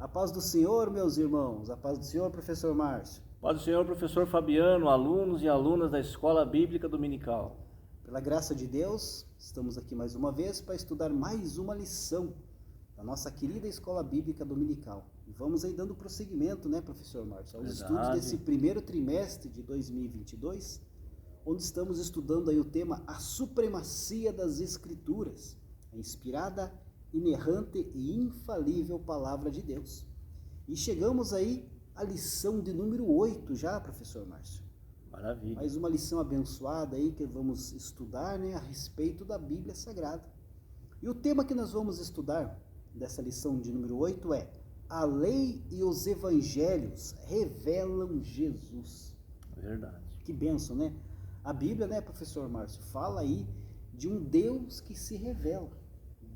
paz do Senhor, meus irmãos. A paz do Senhor, professor Márcio. Paz do Senhor, professor Fabiano, alunos e alunas da Escola Bíblica Dominical. Pela graça de Deus, estamos aqui mais uma vez para estudar mais uma lição da nossa querida Escola Bíblica Dominical. E vamos aí dando prosseguimento, né, professor Márcio, aos estudos desse primeiro trimestre de 2022, onde estamos estudando aí o tema A Supremacia das Escrituras, a inspirada, inerrante e infalível Palavra de Deus. E chegamos aí à lição de número 8 já, professor Márcio. Maravilha. Mais uma lição abençoada aí que vamos estudar, né, a respeito da Bíblia Sagrada. E o tema que nós vamos estudar dessa lição de número 8 é: a lei e os evangelhos revelam Jesus. Verdade. Que bênção, né? A Bíblia, né, professor Márcio, fala aí de um Deus que se revela.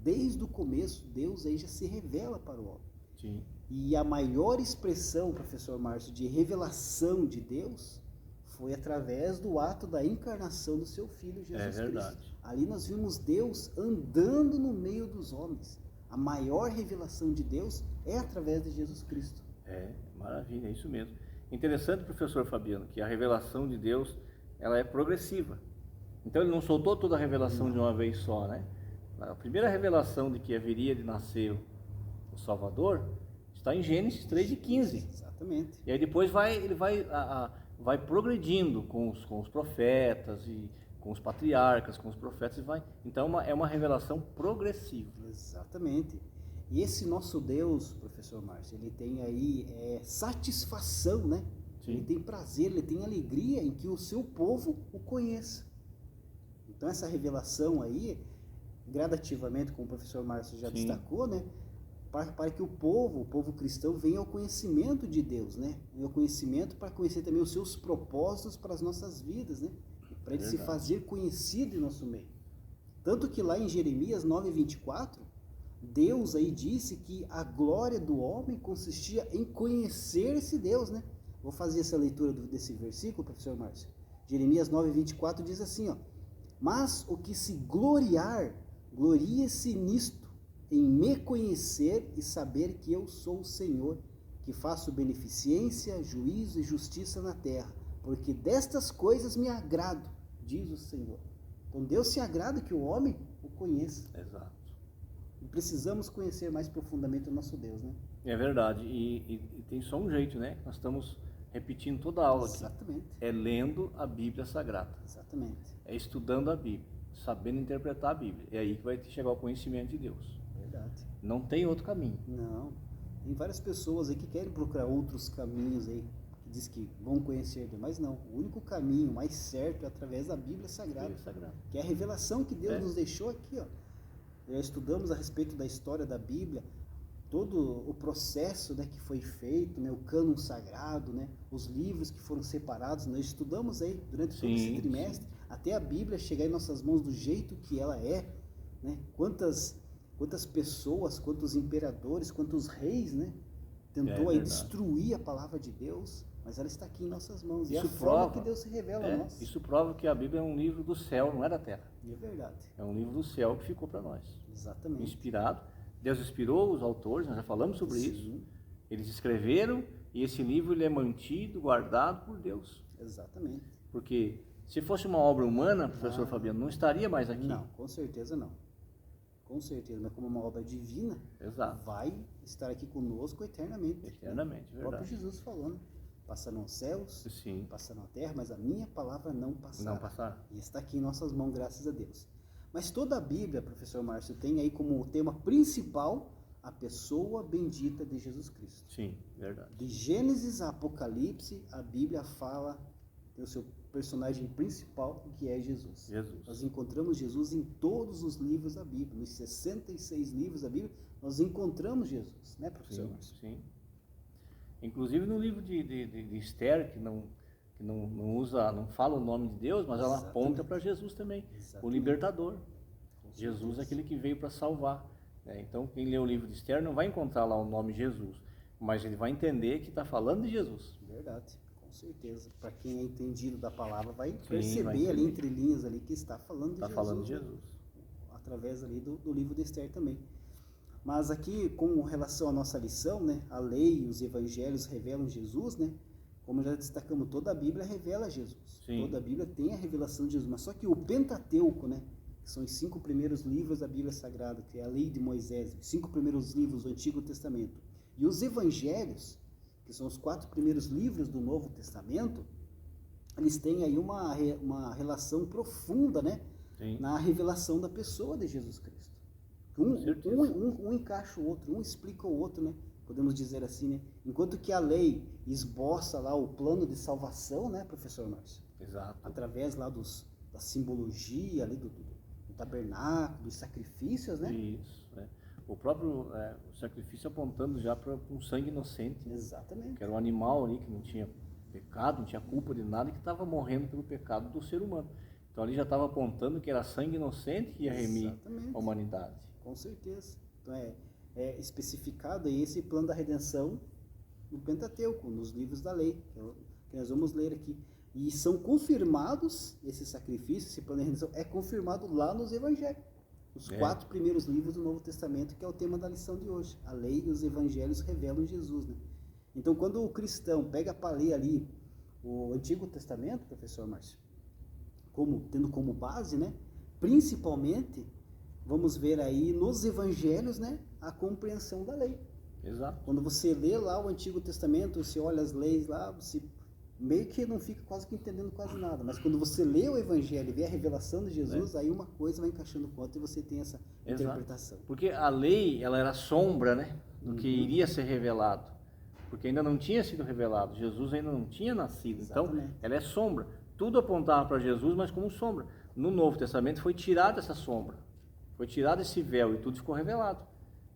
Desde o começo, Deus aí já se revela para o homem. Sim. E a maior expressão, professor Márcio, de revelação de Deus foi através do ato da encarnação do seu Filho, Jesus Cristo. Ali nós vimos Deus andando no meio dos homens. A maior revelação de Deus é através de Jesus Cristo. Maravilha, é isso mesmo. Interessante, professor Fabiano, que a revelação de Deus, ela é progressiva. Então ele não soltou toda a revelação de uma vez só, né? A primeira revelação de que haveria de nascer o Salvador está em Gênesis 3:15. Exatamente. E aí depois ele vai progredindo com os profetas e com os patriarcas, com os profetas, então é uma revelação progressiva. Exatamente. E esse nosso Deus, professor Márcio, ele tem aí satisfação, né? Sim. Ele tem prazer, ele tem alegria em que o seu povo o conheça. Então essa revelação aí, gradativamente, como o professor Márcio já destacou, né? Para que o povo cristão venha ao conhecimento de Deus, né? Venha ao conhecimento para conhecer também os seus propósitos para as nossas vidas, né? Para ele se fazer conhecido em nosso meio. Tanto que lá em Jeremias 9:24, Deus aí disse que a glória do homem consistia em conhecer esse Deus, né? Vou fazer essa leitura desse versículo, professor Márcio. Jeremias 9:24 diz assim, ó: mas o que se gloriar, glorie-se nisto, em me conhecer e saber que eu sou o Senhor, que faço beneficência, juízo e justiça na terra, porque destas coisas me agrado, diz o Senhor. Então Deus se agrada que o homem o conheça. Exato. E precisamos conhecer mais profundamente o nosso Deus, né? É verdade. E tem só um jeito, né? Nós estamos repetindo toda a aula aqui. Exatamente. É lendo a Bíblia Sagrada. Exatamente. É estudando a Bíblia, sabendo interpretar a Bíblia. É aí que vai chegar ao conhecimento de Deus. Verdade. Não tem outro caminho. Não. Tem várias pessoas aí que querem procurar outros caminhos aí, que diz que vão conhecer Deus, mas não. O único caminho mais certo é através da Bíblia Sagrada. Que é a revelação que Deus nos deixou aqui, ó. Já estudamos a respeito da história da Bíblia, todo o processo, né, que foi feito, né, o cânon sagrado, né, os livros que foram separados. Nós estudamos aí durante todo esse trimestre, até a Bíblia chegar em nossas mãos do jeito que ela é, né? Quantas pessoas, quantos imperadores, quantos reis, né, tentou aí destruir a palavra de Deus, mas ela está aqui em nossas mãos. E é a forma que Deus se revela a nós. Isso prova que a Bíblia é um livro do céu, não é da terra. É verdade. É um livro do céu que ficou para nós. Exatamente. Inspirado. Deus inspirou os autores, nós já falamos sobre isso. Eles escreveram e esse livro ele é mantido, guardado por Deus. Exatamente. Porque se fosse uma obra humana, professor Fabiano, não estaria mais aqui. Não, com certeza não. Com certeza, mas como uma obra divina, vai estar aqui conosco eternamente. Eternamente, verdade. O próprio Jesus falou, né? Passarão os céus, passarão a terra, mas a minha palavra não passará. Não passará. E está aqui em nossas mãos, graças a Deus. Mas toda a Bíblia, professor Márcio, tem aí como tema principal a pessoa bendita de Jesus Cristo. Sim, verdade. De Gênesis a Apocalipse, a Bíblia fala, tem o seu personagem principal, que é Jesus. Nós encontramos Jesus em todos os livros da Bíblia. Nos 66 livros da Bíblia, nós encontramos Jesus, né, professor Márcio? Sim. Inclusive no livro de Esther, que não usa, não fala o nome de Deus, mas ela aponta para Jesus também, o libertador. Jesus é aquele que veio para salvar. Né? Então, quem lê o livro de Esther não vai encontrar lá o nome Jesus, mas ele vai entender que está falando de Jesus. Verdade, com certeza. Para quem é entendido da palavra, vai perceber ali entre linhas ali que está falando de Jesus. Está falando de Jesus. Através ali do livro de Esther também. Mas aqui, com relação à nossa lição, né, a lei e os evangelhos revelam Jesus, né? Como já destacamos, toda a Bíblia revela Jesus. Sim. Toda a Bíblia tem a revelação de Jesus. Mas só que o Pentateuco, né, que são os 5 primeiros livros da Bíblia Sagrada, que é a lei de Moisés, os 5 primeiros livros do Antigo Testamento, e os evangelhos, que são os 4 primeiros livros do Novo Testamento, eles têm aí uma relação profunda, né, na revelação da pessoa de Jesus Cristo. Um encaixa o outro, um explica o outro, né? Podemos dizer assim, né? Enquanto que a lei esboça lá o plano de salvação, né, professor Márcio? Exato. Através lá da simbologia ali do tabernáculo, dos sacrifícios, né? Isso, né? O próprio sacrifício apontando já para um sangue inocente. Exatamente. Que era um animal ali que não tinha pecado, não tinha culpa de nada, e que estava morrendo pelo pecado do ser humano. Então ali já estava apontando que era sangue inocente que ia remir a humanidade. Com certeza. Então é especificado aí esse plano da redenção no Pentateuco, nos livros da lei, que nós vamos ler aqui. E são confirmados, esse sacrifício, esse plano de redenção, é confirmado lá nos evangelhos. Os 4 primeiros livros do Novo Testamento, que é o tema da lição de hoje. A lei e os evangelhos revelam Jesus, né? Então, quando o cristão pega para ler ali o Antigo Testamento, professor Márcio, tendo como base, né? Principalmente, vamos ver aí nos evangelhos, né? A compreensão da lei. Exato. Quando você lê lá o Antigo Testamento, você olha as leis lá, você meio que não fica quase que entendendo quase nada. Mas quando você lê o Evangelho e vê a revelação de Jesus, aí uma coisa vai encaixando com outra e você tem essa interpretação. Porque a lei, ela era sombra, né, do que iria ser revelado. Porque ainda não tinha sido revelado. Jesus ainda não tinha nascido. Exatamente. Então, ela é sombra. Tudo apontava para Jesus, mas como sombra. No Novo Testamento foi tirada essa sombra. Foi tirado esse véu e tudo ficou revelado.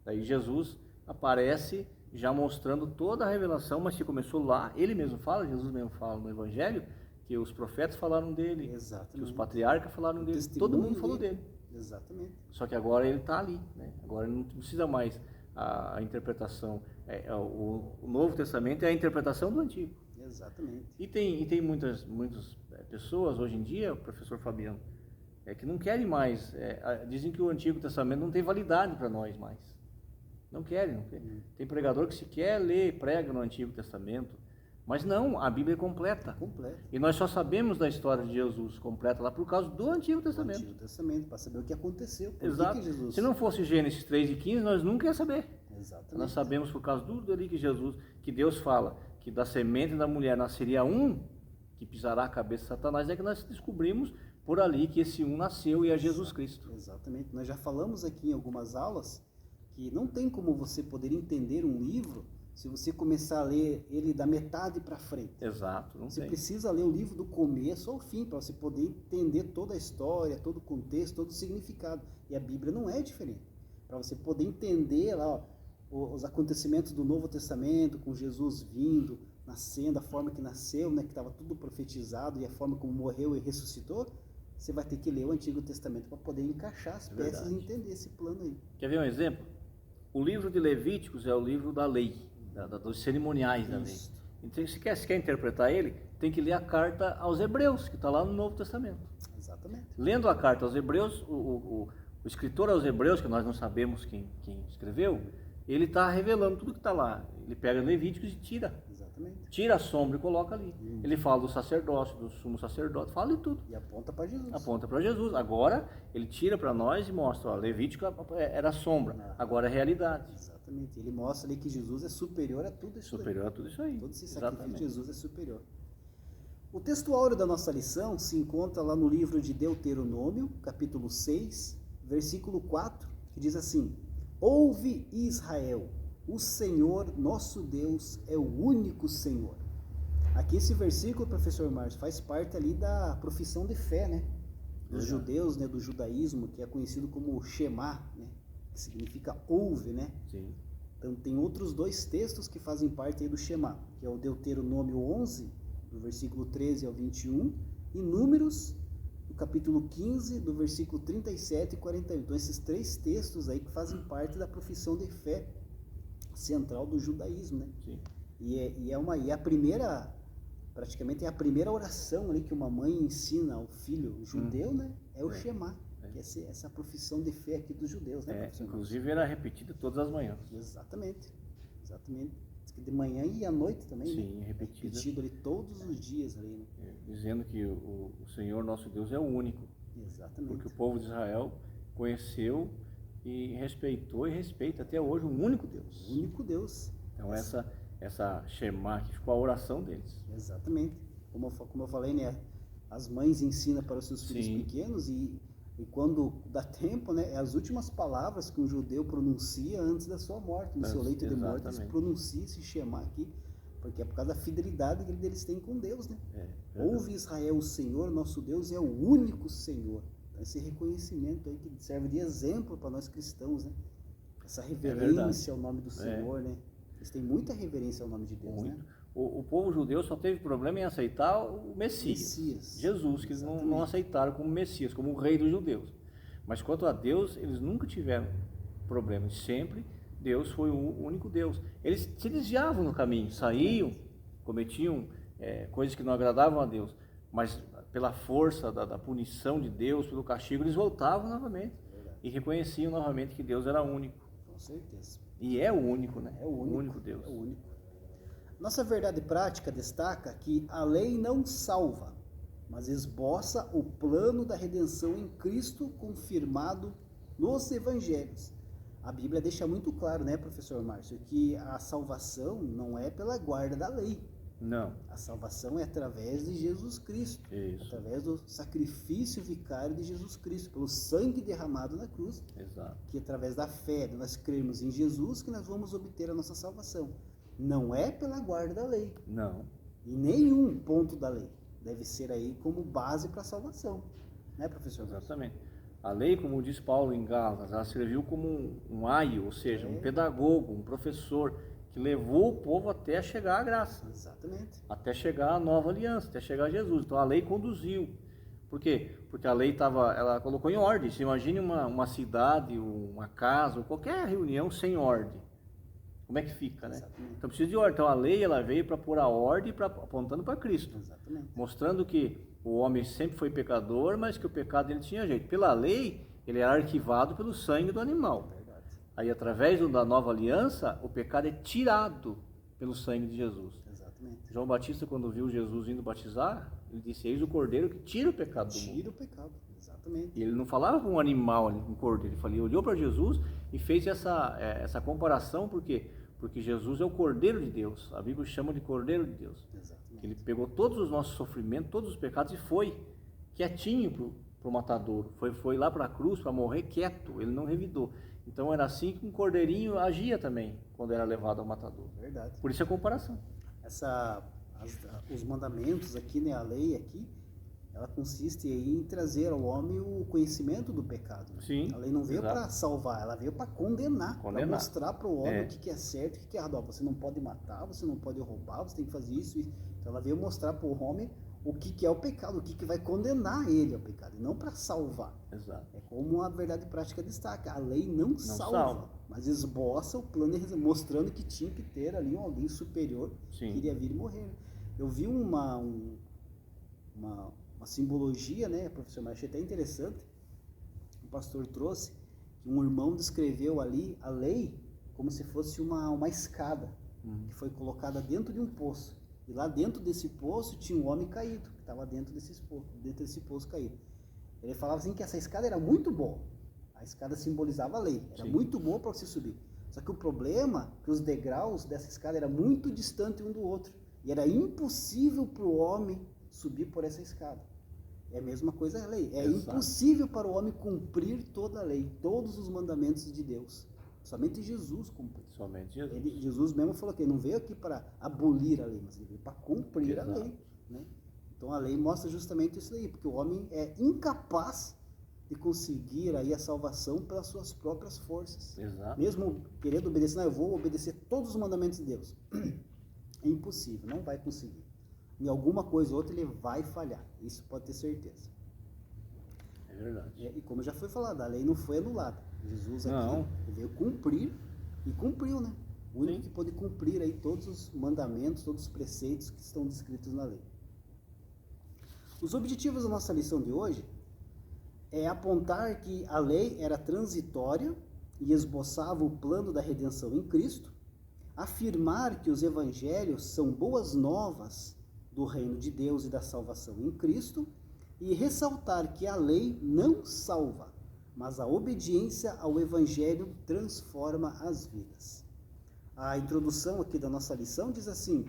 Daí Jesus aparece já mostrando toda a revelação, mas que começou lá, ele mesmo fala, Jesus mesmo fala no Evangelho, que os profetas falaram dele, exatamente, que os patriarcas falaram dele, todo mundo falou dele. Exatamente. Só que agora ele está ali, né? Agora ele não precisa mais a interpretação, o Novo Testamento é a interpretação do Antigo. Exatamente. E tem muitas pessoas hoje em dia, professor Fabiano, que não querem mais, dizem que o Antigo Testamento não tem validade para nós mais. Não querem. Tem pregador que se quer ler, prega no Antigo Testamento, mas não, a Bíblia é completa. E nós só sabemos da história de Jesus completa lá por causa do Antigo Testamento. Antigo Testamento, para saber o que aconteceu. Exato. Que Jesus... Se não fosse Gênesis 3:15, nós nunca ia saber. Exatamente. Nós sabemos por causa do ali que Jesus, que Deus fala, que da semente da mulher nasceria um que pisará a cabeça de Satanás, é que nós descobrimos por ali que esse um nasceu e é Jesus Cristo. Exatamente. Nós já falamos aqui em algumas aulas que não tem como você poder entender um livro se você começar a ler ele da metade para frente. Exato. Você precisa ler o livro do começo ao fim para você poder entender toda a história, todo o contexto, todo o significado. E a Bíblia não é diferente. Para você poder entender lá os acontecimentos do Novo Testamento, com Jesus vindo, nascendo, a forma que nasceu, né, que estava tudo profetizado, e a forma como morreu e ressuscitou, você vai ter que ler o Antigo Testamento para poder encaixar as peças e entender esse plano aí. Quer ver um exemplo? O livro de Levíticos é o livro da lei, dos cerimoniais da lei. Então, se quer interpretar ele, tem que ler a carta aos Hebreus, que está lá no Novo Testamento. Exatamente. Lendo a carta aos Hebreus, o escritor aos Hebreus, que nós não sabemos quem escreveu, ele está revelando tudo que está lá. Ele pega Levíticos e tira. Exatamente. Tira a sombra e coloca ali. Ele fala do sacerdócio, do sumo sacerdote, fala de tudo. E aponta para Jesus. Aponta para Jesus. Agora, ele tira para nós e mostra, ó, Levítico era sombra, agora é realidade. Exatamente. Ele mostra ali que Jesus é superior a tudo isso. Superior a tudo isso aí. Todo esse sacrifício de Jesus é superior. O texto áureo da nossa lição se encontra lá no livro de Deuteronômio, capítulo 6, versículo 4, que diz assim: Ouve, Israel, o Senhor nosso Deus é o único Senhor. Aqui esse versículo, professor Márcio, faz parte ali da profissão de fé, né? Dos judeus, né? Do judaísmo, que é conhecido como Shema, né? Que significa ouve, né? Sim. Então tem outros 2 textos que fazem parte aí do Shema, que é o Deuteronômio 11, do versículo 13 ao 21, e Números, no capítulo 15, do versículo 37 e 41. Então esses 3 textos aí que fazem parte da profissão de fé central do judaísmo, né? Sim. E é a primeira, praticamente é a primeira oração ali que uma mãe ensina ao filho judeu, né? É o Shema, que essa profissão de fé aqui dos judeus, né, professor? Inclusive era repetida todas as manhãs. Exatamente. Diz que de manhã e à noite também, sim, né? repetido ali todos os dias ali, né? Dizendo que o Senhor nosso Deus é o único. Exatamente. Porque o povo de Israel conheceu e respeitou e respeita até hoje um único Deus. O único Deus. Então essa Shema que ficou a oração deles. Exatamente. Como eu falei, né? As mães ensinam para os seus filhos Sim. pequenos e quando dá tempo, né? É as últimas palavras que um judeu pronuncia antes da sua morte. No seu leito de morte, eles pronunciam esse Shema aqui. Porque é por causa da fidelidade que eles têm com Deus, né? Ouve Israel, o Senhor, nosso Deus, é o único Senhor. Então, esse reconhecimento aí que serve de exemplo para nós cristãos, né? Essa reverência ao nome do Senhor, né? Eles têm muita reverência ao nome de Deus, né? O povo judeu só teve problema em aceitar o Messias. Jesus, que eles não aceitaram como Messias, como o rei dos judeus. Mas quanto a Deus, eles nunca tiveram problemas. Sempre Deus foi o único Deus. Eles se desviavam no caminho, saíam, cometiam coisas que não agradavam a Deus. Mas pela força da punição de Deus, pelo castigo, eles voltavam novamente. E reconheciam novamente que Deus era único. Com certeza. E é o único, né? É o único Deus. É o único. Nossa verdade prática destaca que a lei não salva, mas esboça o plano da redenção em Cristo confirmado nos evangelhos. A Bíblia deixa muito claro, né, professor Márcio, que a salvação não é pela guarda da lei. Não. A salvação é através de Jesus Cristo. Isso. Através do sacrifício vicário de Jesus Cristo, pelo sangue derramado na cruz. Exato. Que através da fé, de nós crermos em Jesus, que nós vamos obter a nossa salvação. Não é pela guarda da lei. Não. E nenhum ponto da lei deve ser aí como base para a salvação. Né, professor? Exatamente. A lei, como diz Paulo em Gálatas, ela serviu como um aio, ou seja, um pedagogo, um professor, que levou o povo até chegar à graça. Exatamente. Até chegar à nova aliança, até chegar a Jesus. Então a lei conduziu. Por quê? Porque a lei ela colocou em ordem. Você imagine uma cidade, uma casa, ou qualquer reunião sem ordem. Como é que fica, né? Exatamente. Então precisa de ordem. Então a lei ela veio para pôr a ordem, apontando para Cristo. Exatamente. Mostrando que o homem sempre foi pecador, mas que o pecado dele tinha jeito. Pela lei, ele é arquivado pelo sangue do animal. Verdade. Aí através da nova aliança, o pecado é tirado pelo sangue de Jesus. Exatamente. João Batista, quando viu Jesus indo batizar, ele disse: eis o cordeiro que tira o pecado do mundo. Tira o pecado, exatamente. E ele não falava com um animal, um cordeiro, ele olhou para Jesus e fez essa comparação, por quê? Porque Jesus é o Cordeiro de Deus, a Bíblia chama de Cordeiro de Deus. Exatamente. Ele pegou todos os nossos sofrimentos, todos os pecados e foi quietinho para o matadouro, foi lá para a cruz para morrer quieto, ele não revidou. Então era assim que um cordeirinho agia também, quando era levado ao matadouro. Verdade. Por isso a comparação. Os mandamentos aqui, né, a lei aqui, ela consiste em trazer ao homem o conhecimento do pecado. Sim, a lei não veio para salvar, ela veio para condenar, para mostrar para o homem o que é certo e o que é errado. Ó, você não pode matar, você não pode roubar, você tem que fazer isso. Então ela veio mostrar para o homem o que é o pecado, o que vai condenar ele ao pecado, e não para salvar. Exato. É como a verdade prática destaca, a lei não salva, mas esboça o plano, mostrando que tinha que ter ali alguém superior. Sim. Que iria vir e morrer. Eu vi uma simbologia, né, professor, mas achei até interessante, o pastor trouxe, que um irmão descreveu ali a lei como se fosse uma escada, que foi colocada dentro de um poço, e lá dentro desse poço tinha um homem caído, que estava dentro desse poço caído. Ele falava assim que essa escada era muito boa, a escada simbolizava a lei, era muito boa para você subir, só que o problema é que os degraus dessa escada eram muito distantes um do outro, e era impossível para o homem subir por essa escada. É a mesma coisa a lei. É impossível para o homem cumprir toda a lei, todos os mandamentos de Deus. Somente Jesus cumpriu. Somente Jesus. Jesus mesmo falou que ele não veio aqui para abolir a lei, mas ele veio para cumprir a lei. Né? Então a lei mostra justamente isso aí, porque o homem é incapaz de conseguir aí a salvação pelas suas próprias forças. Exato. Mesmo querendo obedecer, não, eu vou obedecer todos os mandamentos de Deus. É impossível, não vai conseguir. Em alguma coisa ou outra ele vai falhar, isso pode ter certeza. É verdade. E como já foi falado, a lei não foi anulada. Jesus aqui veio cumprir e cumpriu, né? O único que pode cumprir aí todos os mandamentos, todos os preceitos que estão descritos na lei. Os objetivos da nossa lição de hoje é apontar que a lei era transitória e esboçava o plano da redenção em Cristo, afirmar que os evangelhos são boas novas do reino de Deus e da salvação em Cristo, e ressaltar que a lei não salva, mas a obediência ao evangelho transforma as vidas. A introdução aqui da nossa lição diz assim: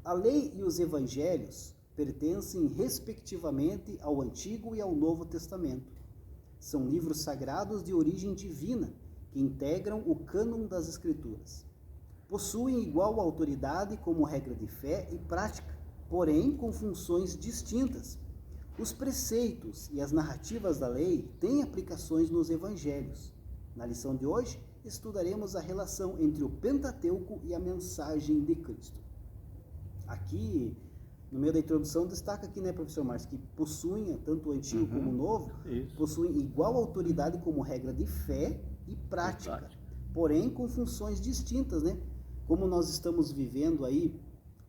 a lei e os evangelhos pertencem respectivamente ao Antigo e ao Novo Testamento. São livros sagrados de origem divina que integram o cânon das Escrituras. Possuem igual autoridade como regra de fé e prática, porém com funções distintas. Os preceitos e as narrativas da lei têm aplicações nos evangelhos. Na lição de hoje, estudaremos a relação entre o Pentateuco e a mensagem de Cristo. Aqui, no meio da introdução, destaca aqui, né, professor Márcio, que possuem, tanto o Antigo como o Novo, possuem igual autoridade como regra de fé e prática, porém com funções distintas, né? Como nós estamos vivendo aí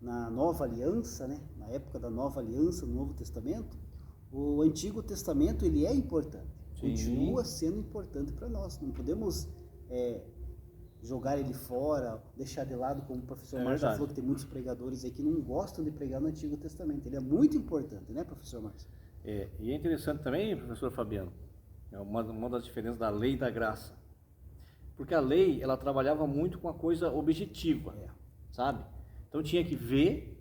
na Nova Aliança, né, na época da Nova Aliança, no Novo Testamento, o Antigo Testamento, ele é importante, continua sendo importante para nós, não podemos jogar ele fora, deixar de lado, como o professor Márcio falou, que tem muitos pregadores aí que não gostam de pregar no Antigo Testamento, ele é muito importante, né, professor Márcio? E é interessante também, professor Fabiano, uma das diferenças da lei e da graça, porque a lei, ela trabalhava muito com a coisa objetiva, sabe? Então tinha que ver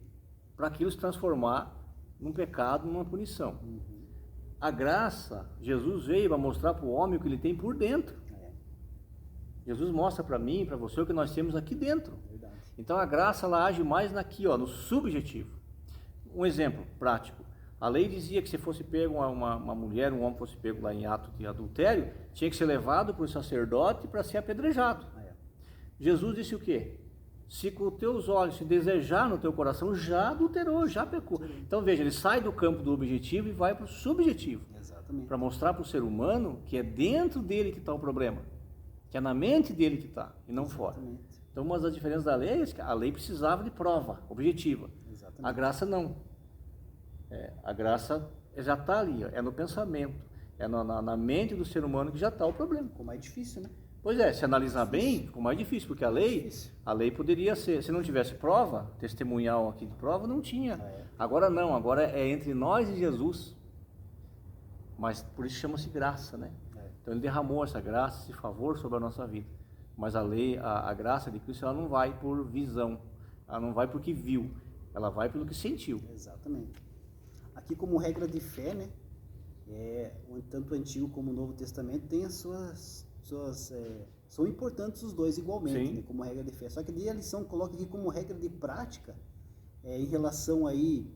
para aquilo se transformar num pecado, numa punição. A graça, Jesus veio para mostrar para o homem o que ele tem por dentro. Jesus mostra para mim, para você, o que nós temos aqui dentro. Então a graça, ela age mais no subjetivo. Um exemplo prático. A lei dizia que se fosse pego uma mulher, um homem fosse pego lá em ato de adultério, tinha que ser levado para o sacerdote para ser apedrejado. Jesus disse o quê? Se com os teus olhos se desejar no teu coração, já adulterou, já pecou. Então veja, ele sai do campo do objetivo e vai para o subjetivo. Para mostrar para o ser humano que é dentro dele que está o problema. Que é na mente dele que está, e não fora. Então uma das diferenças da lei é que a lei precisava de prova objetiva. A graça não. A graça já está ali, é no pensamento, é na mente do ser humano que já está o problema. Ficou mais difícil, né? Pois é, se analisar bem, ficou mais difícil, porque a lei poderia ser, se não tivesse prova, testemunhal aqui de prova, não tinha. Agora não, agora é entre nós e Jesus. Mas por isso chama-se graça, né? Então ele derramou essa graça, esse favor sobre a nossa vida. Mas a lei, a graça de Cristo, ela não vai por visão, ela não vai porque viu, ela vai pelo que sentiu. Exatamente. Aqui como regra de fé, né? Tanto o Antigo como o Novo Testamento tem as são importantes os dois igualmente, né, como regra de fé. Só que daí a lição coloca aqui como regra de prática, em relação aí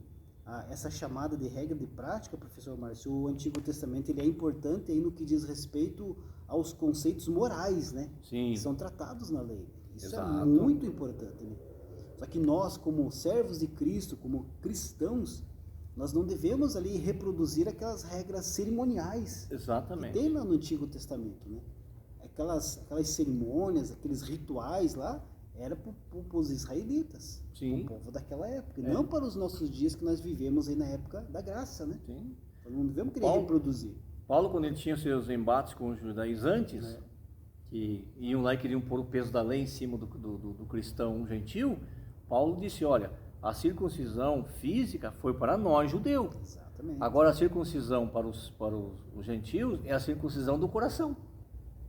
a essa chamada de regra de prática, professor Márcio, o Antigo Testamento ele é importante aí no que diz respeito aos conceitos morais, né? Que são tratados na lei. Isso é muito importante, né? Só que nós, como servos de Cristo, como cristãos, nós não devemos ali reproduzir aquelas regras cerimoniais que tem lá no Antigo Testamento, né? Aquelas cerimônias, aqueles rituais lá, era para os israelitas, o povo daquela época, não para os nossos dias que nós vivemos aí na época da graça, né? Então não devemos querer reproduzir. Paulo, quando ele tinha seus embates com os judaizantes, que iam lá e queriam pôr o peso da lei em cima do cristão gentil, Paulo disse, olha, a circuncisão física foi para nós, judeus. Agora a circuncisão para os gentios é a circuncisão do coração.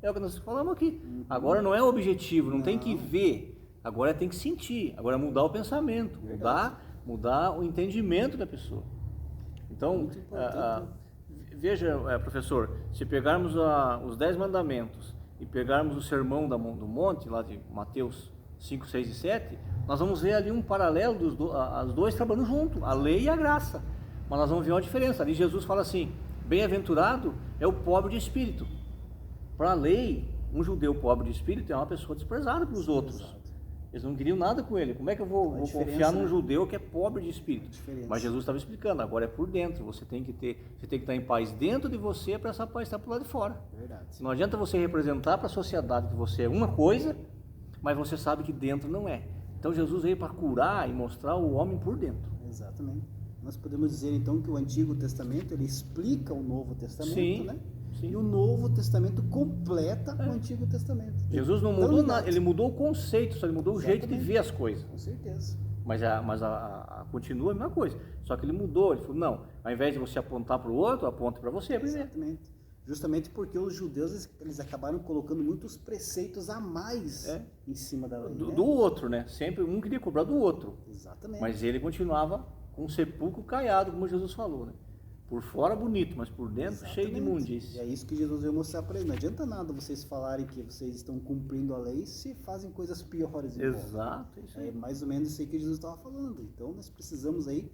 É o que nós falamos aqui. Agora não é objetivo, não tem que ver, agora tem que sentir, agora é mudar o pensamento, mudar o entendimento da pessoa. Então, veja, professor, se pegarmos os 10 mandamentos e pegarmos o sermão do monte, lá de Mateus 5, 6 e 7, nós vamos ver ali um paralelo dos dois trabalhando junto, a lei e a graça. Mas nós vamos ver uma diferença. Ali Jesus fala assim, bem-aventurado é o pobre de espírito. Para a lei, um judeu pobre de espírito é uma pessoa desprezada pelos outros. Eles não queriam nada com ele. Como é que eu vou confiar num judeu que é pobre de espírito? Mas Jesus estava explicando, agora é por dentro. Você tem que estar em paz dentro de você para essa paz estar por lá de fora. Não adianta você representar para a sociedade que você é uma coisa, mas você sabe que dentro não é. Então Jesus veio para curar e mostrar o homem por dentro. Exatamente. Nós podemos dizer então que o Antigo Testamento ele explica o Novo Testamento, sim, né? Sim. E o Novo Testamento completa o Antigo Testamento. Jesus não mudou nada, ele mudou o conceito, só ele mudou o jeito de ver as coisas. Com certeza. Mas continua a mesma coisa. Só que ele mudou, ele falou, não, ao invés de você apontar para o outro, aponte para você primeiro. Exatamente. Justamente porque os judeus eles acabaram colocando muitos preceitos a mais em cima da lei. Do outro, né? Sempre um queria cobrar do outro. Exatamente. Mas ele continuava com um sepulcro caiado, como Jesus falou, né? Por fora bonito, mas por dentro cheio de imundície. E é isso que Jesus veio mostrar para ele. Não adianta nada vocês falarem que vocês estão cumprindo a lei se fazem coisas piores. Exato. Isso aí. É mais ou menos isso aí que Jesus estava falando. Então nós precisamos aí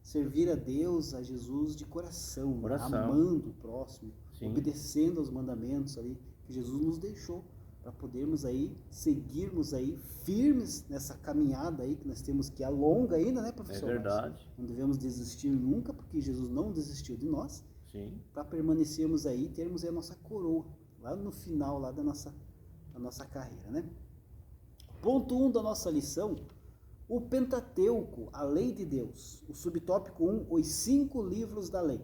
servir a Deus, a Jesus de coração. Amando o próximo, sim, obedecendo aos mandamentos ali que Jesus nos deixou, para podermos aí seguirmos aí firmes nessa caminhada aí que nós temos, que é longa ainda, né, professor? É verdade. Não devemos desistir nunca, porque Jesus não desistiu de nós. Sim. Para permanecermos aí e termos aí a nossa coroa lá no final lá da nossa carreira, né? Ponto 1 da nossa lição: o Pentateuco, a lei de Deus. O subtópico 1, os 5 livros da lei.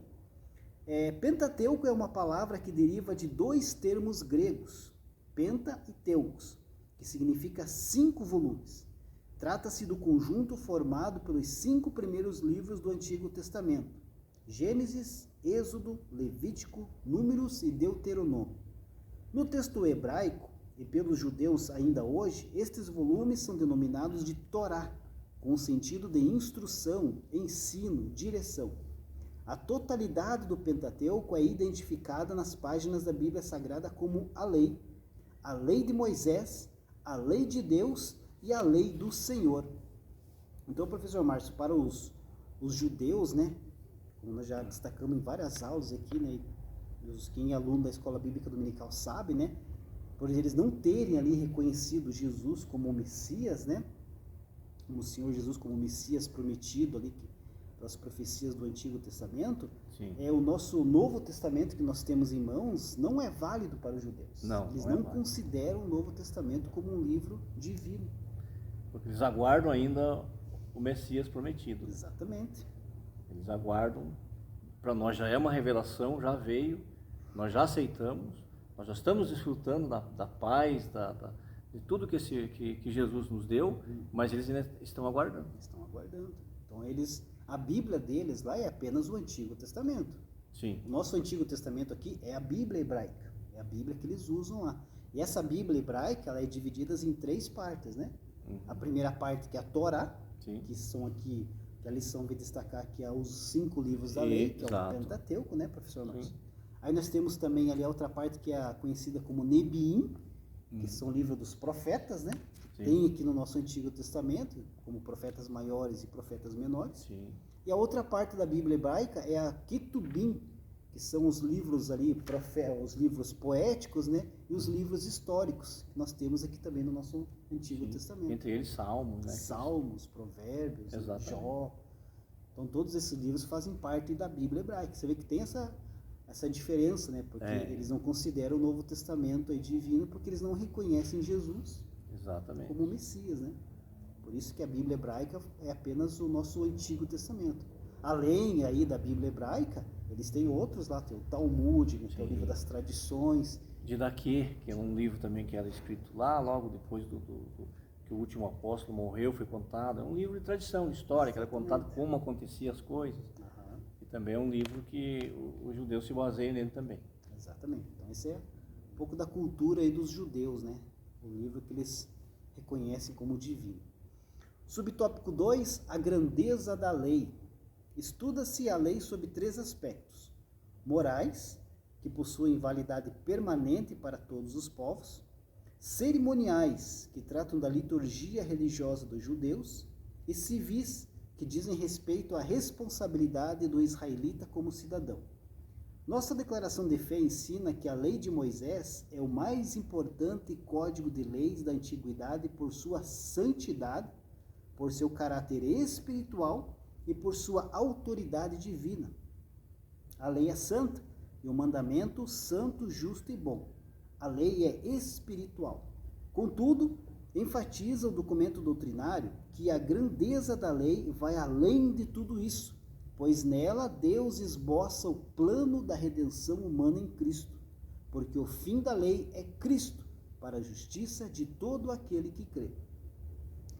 Pentateuco é uma palavra que deriva de 2 termos gregos, penta e teucos, que significa 5 volumes. Trata-se do conjunto formado pelos 5 primeiros livros do Antigo Testamento: Gênesis, Êxodo, Levítico, Números e Deuteronômio. No texto hebraico, e pelos judeus ainda hoje, estes volumes são denominados de Torá, com o sentido de instrução, ensino, direção. A totalidade do Pentateuco é identificada nas páginas da Bíblia Sagrada como a lei de Moisés, a lei de Deus e a lei do Senhor. Então, professor Márcio, para os judeus, né, como nós já destacamos em várias aulas aqui, né, quem é aluno da Escola Bíblica Dominical sabe, né, por eles não terem ali reconhecido Jesus como o Messias, né, como o Senhor Jesus como o Messias prometido ali, pelas profecias do Antigo Testamento, sim, o nosso Novo Testamento que nós temos em mãos não é válido para os judeus. Eles não consideram o Novo Testamento como um livro divino. Porque eles aguardam ainda o Messias prometido. Exatamente. Eles aguardam, para nós já é uma revelação, já veio, nós já aceitamos, nós já estamos desfrutando da paz, de tudo que Jesus nos deu, mas eles ainda estão aguardando. Estão aguardando. Então a Bíblia deles lá é apenas o Antigo Testamento. Sim. O nosso Antigo Testamento aqui é a Bíblia hebraica, é a Bíblia que eles usam lá. E essa Bíblia hebraica, ela é dividida em 3 partes, né? Uhum. A primeira parte, que é a Torá, sim, que são aqui, que a lição vai destacar aqui os 5 livros da lei, que exato, é o Pentateuco, né, professor Márcio? Aí nós temos também ali a outra parte que é conhecida como Nebiim, que são livros dos profetas, né? Sim. Tem aqui no nosso Antigo Testamento, como profetas maiores e profetas menores. Sim. E a outra parte da Bíblia hebraica é a Ketubim, que são os livros ali, os livros poéticos, né? E os livros históricos, que nós temos aqui também no nosso Antigo, sim, Testamento. Entre eles Salmos, né? Salmos, Provérbios, Jó. Então todos esses livros fazem parte da Bíblia hebraica. Você vê que tem essa diferença, né? Porque eles não consideram o Novo Testamento aí divino, porque eles não reconhecem Jesus, exatamente, como Messias, né? Por isso que a Bíblia hebraica é apenas o nosso Antigo Testamento. Além aí da Bíblia hebraica, eles têm outros lá, tem o Talmud, que é o livro das tradições. Didaquê, que é um livro também que era escrito lá, logo depois que o último apóstolo morreu, foi contado. É um livro de tradição, de história, que era contado como aconteciam as coisas. Uhum. E também é um livro que os judeus se baseiam nele também. Exatamente. Então esse é um pouco da cultura aí dos judeus, né? O livro que eles reconhecem como divino. Subtópico 2, a grandeza da lei. Estuda-se a lei sob 3 aspectos: morais, que possuem validade permanente para todos os povos; cerimoniais, que tratam da liturgia religiosa dos judeus; e civis, que dizem respeito à responsabilidade do israelita como cidadão. Nossa declaração de fé ensina que a lei de Moisés é o mais importante código de leis da antiguidade por sua santidade, por seu caráter espiritual e por sua autoridade divina. A lei é santa e o mandamento santo, justo e bom. A lei é espiritual. Contudo, enfatiza o documento doutrinário que a grandeza da lei vai além de tudo isso pois nela Deus esboça o plano da redenção humana em Cristo, porque o fim da lei é Cristo, para a justiça de todo aquele que crê.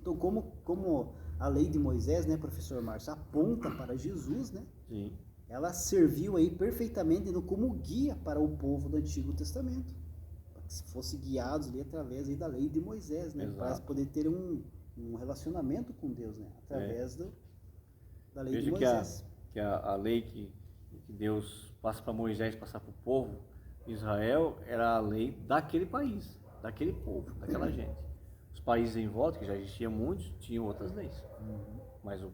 Então, como a lei de Moisés, né, professor Márcio, aponta para Jesus, né? Sim. Ela serviu aí perfeitamente como guia para o povo do Antigo Testamento, para que fossem guiados ali através aí da lei de Moisés, né, para poder ter um relacionamento com Deus, né, através da lei de Moisés. Que a lei que Deus passa para Moisés, passar para o povo de Israel, era a lei daquele país, daquele povo, daquela gente. Os países em volta, que já existiam muitos, tinham outras leis. Mas,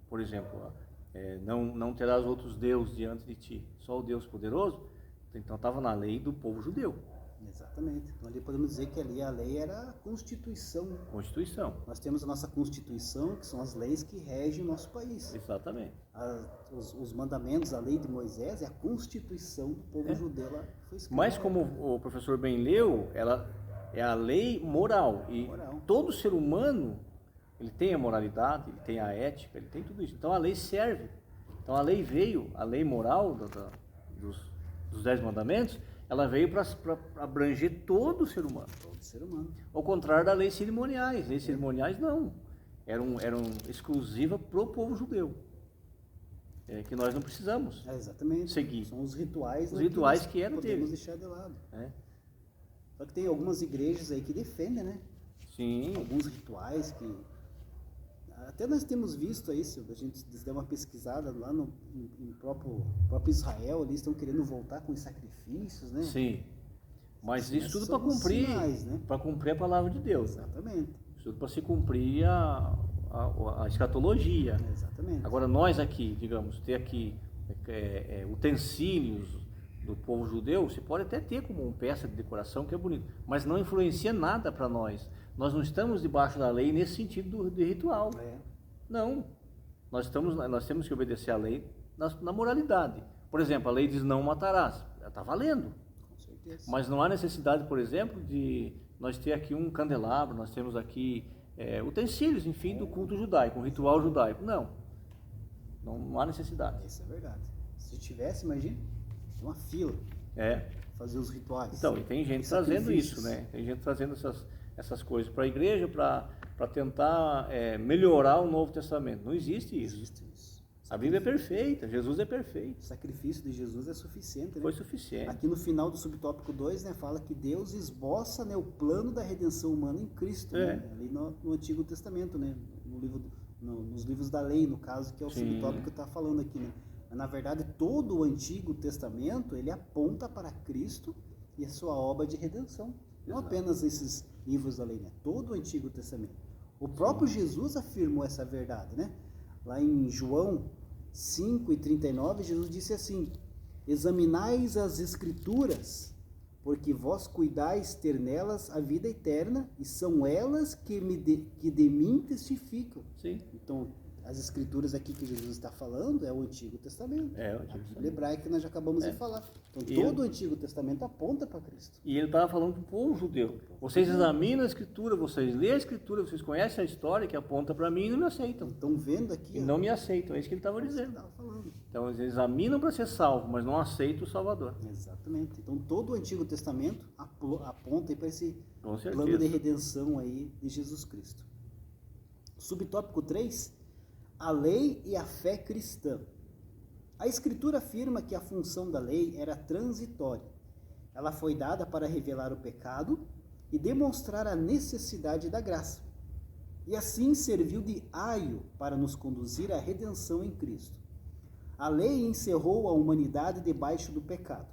por exemplo, não terás outros deuses diante de ti, só o Deus poderoso. Então estava na lei do povo judeu. Exatamente. Então ali podemos dizer que ali a lei era a Constituição. Constituição. Nós temos a nossa Constituição, que são as leis que regem o nosso país. Exatamente. Os mandamentos, a lei de Moisés é a Constituição do povo judeu lá. Foi escrito. Mas como o professor bem leu, ela é a lei moral. E todo ser humano, ele tem a moralidade, ele tem a ética, ele tem tudo isso. Então a lei serve. Então a lei veio, a lei moral dos 10 mandamentos, ela veio para abranger todo o ser humano. Todo ser humano. Ao contrário das leis cerimoniais. Leis cerimoniais não. Eram exclusivas para o povo judeu. Que nós não precisamos exatamente. Seguir. São os rituais, os rituais que eram podemos deles. deixar de lado. Só que tem algumas igrejas aí que defendem, né? Sim. Alguns rituais que... Até nós temos visto aí, se a gente der uma pesquisada lá no próprio Israel, eles estão querendo voltar com os sacrifícios, né? Sim. Mas isso tudo para cumprir, né? Para cumprir a palavra de Deus. Exatamente. Isso tudo para se cumprir a escatologia. Exatamente. Agora nós aqui, digamos, ter aqui utensílios do povo judeu, você pode até ter como uma peça de decoração que é bonito, mas não influencia nada para nós. Nós não estamos debaixo da lei nesse sentido de ritual. Não. Nós temos que obedecer à lei na moralidade. Por exemplo, a lei diz não matarás. Ela está valendo. Com certeza. Mas não há necessidade, por exemplo, de nós ter aqui um candelabro, nós temos aqui utensílios, enfim, do culto judaico, um ritual judaico. Não há necessidade. Isso é verdade. Se tivesse, imagina, uma fila. Fazer os rituais. Então, e tem gente trazendo isso, né? Tem gente trazendo essas coisas para a igreja para tentar melhorar o Novo Testamento. Não existe isso. A Bíblia é perfeita, Jesus é perfeito. O sacrifício de Jesus é suficiente, né? Foi suficiente. Aqui no final do subtópico 2, né, fala que Deus esboça, né, o plano da redenção humana em Cristo, né? Ali no Antigo Testamento, né? Nos livros da lei, no caso, que é o subtópico que está falando aqui, né? Na verdade, todo o Antigo Testamento, ele aponta para Cristo e a sua obra de redenção. Não apenas esses livros da lei, né? Todo o Antigo Testamento. O próprio Jesus afirmou essa verdade, né? Lá em João 5:39, Jesus disse assim: examinais as Escrituras, porque vós cuidais ter nelas a vida eterna, e são elas que de mim testificam. Sim. Então, as Escrituras aqui que Jesus está falando é o Antigo Testamento. O Antigo Testamento. A Bíblia hebraica que nós já acabamos de falar. Então, todo o Antigo Testamento aponta para Cristo. E ele estava falando para o povo judeu. Vocês examinam a Escritura, vocês lêem a Escritura, vocês conhecem a história que aponta para mim e não me aceitam. Estão vendo aqui. E não me aceitam, é isso que ele estava dizendo. Então, eles examinam para ser salvo, mas não aceitam o Salvador. Exatamente. Então, todo o Antigo Testamento aponta para esse Com plano de redenção aí de Jesus Cristo. Subtópico 3, a lei e a fé cristã. A Escritura afirma que a função da lei era transitória. Ela foi dada para revelar o pecado e demonstrar a necessidade da graça. E assim serviu de aio para nos conduzir à redenção em Cristo. A lei encerrou a humanidade debaixo do pecado.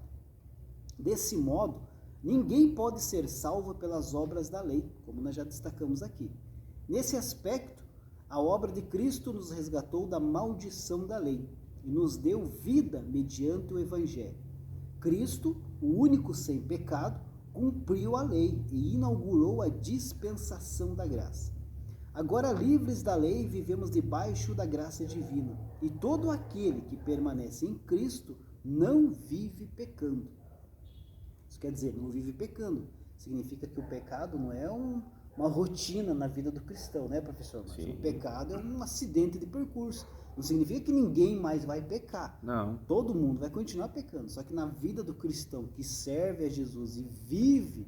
Desse modo, ninguém pode ser salvo pelas obras da lei, como nós já destacamos aqui. Nesse aspecto, a obra de Cristo nos resgatou da maldição da lei e nos deu vida mediante o Evangelho. Cristo, o único sem pecado, cumpriu a lei e inaugurou a dispensação da graça. Agora, livres da lei, vivemos debaixo da graça divina, e todo aquele que permanece em Cristo não vive pecando. Isso quer dizer, não vive pecando. Significa que o pecado não é uma rotina na vida do cristão, né, professor? Mas o pecado é um acidente de percurso. Não significa que ninguém mais vai pecar. Não. Todo mundo vai continuar pecando. Só que na vida do cristão que serve a Jesus e vive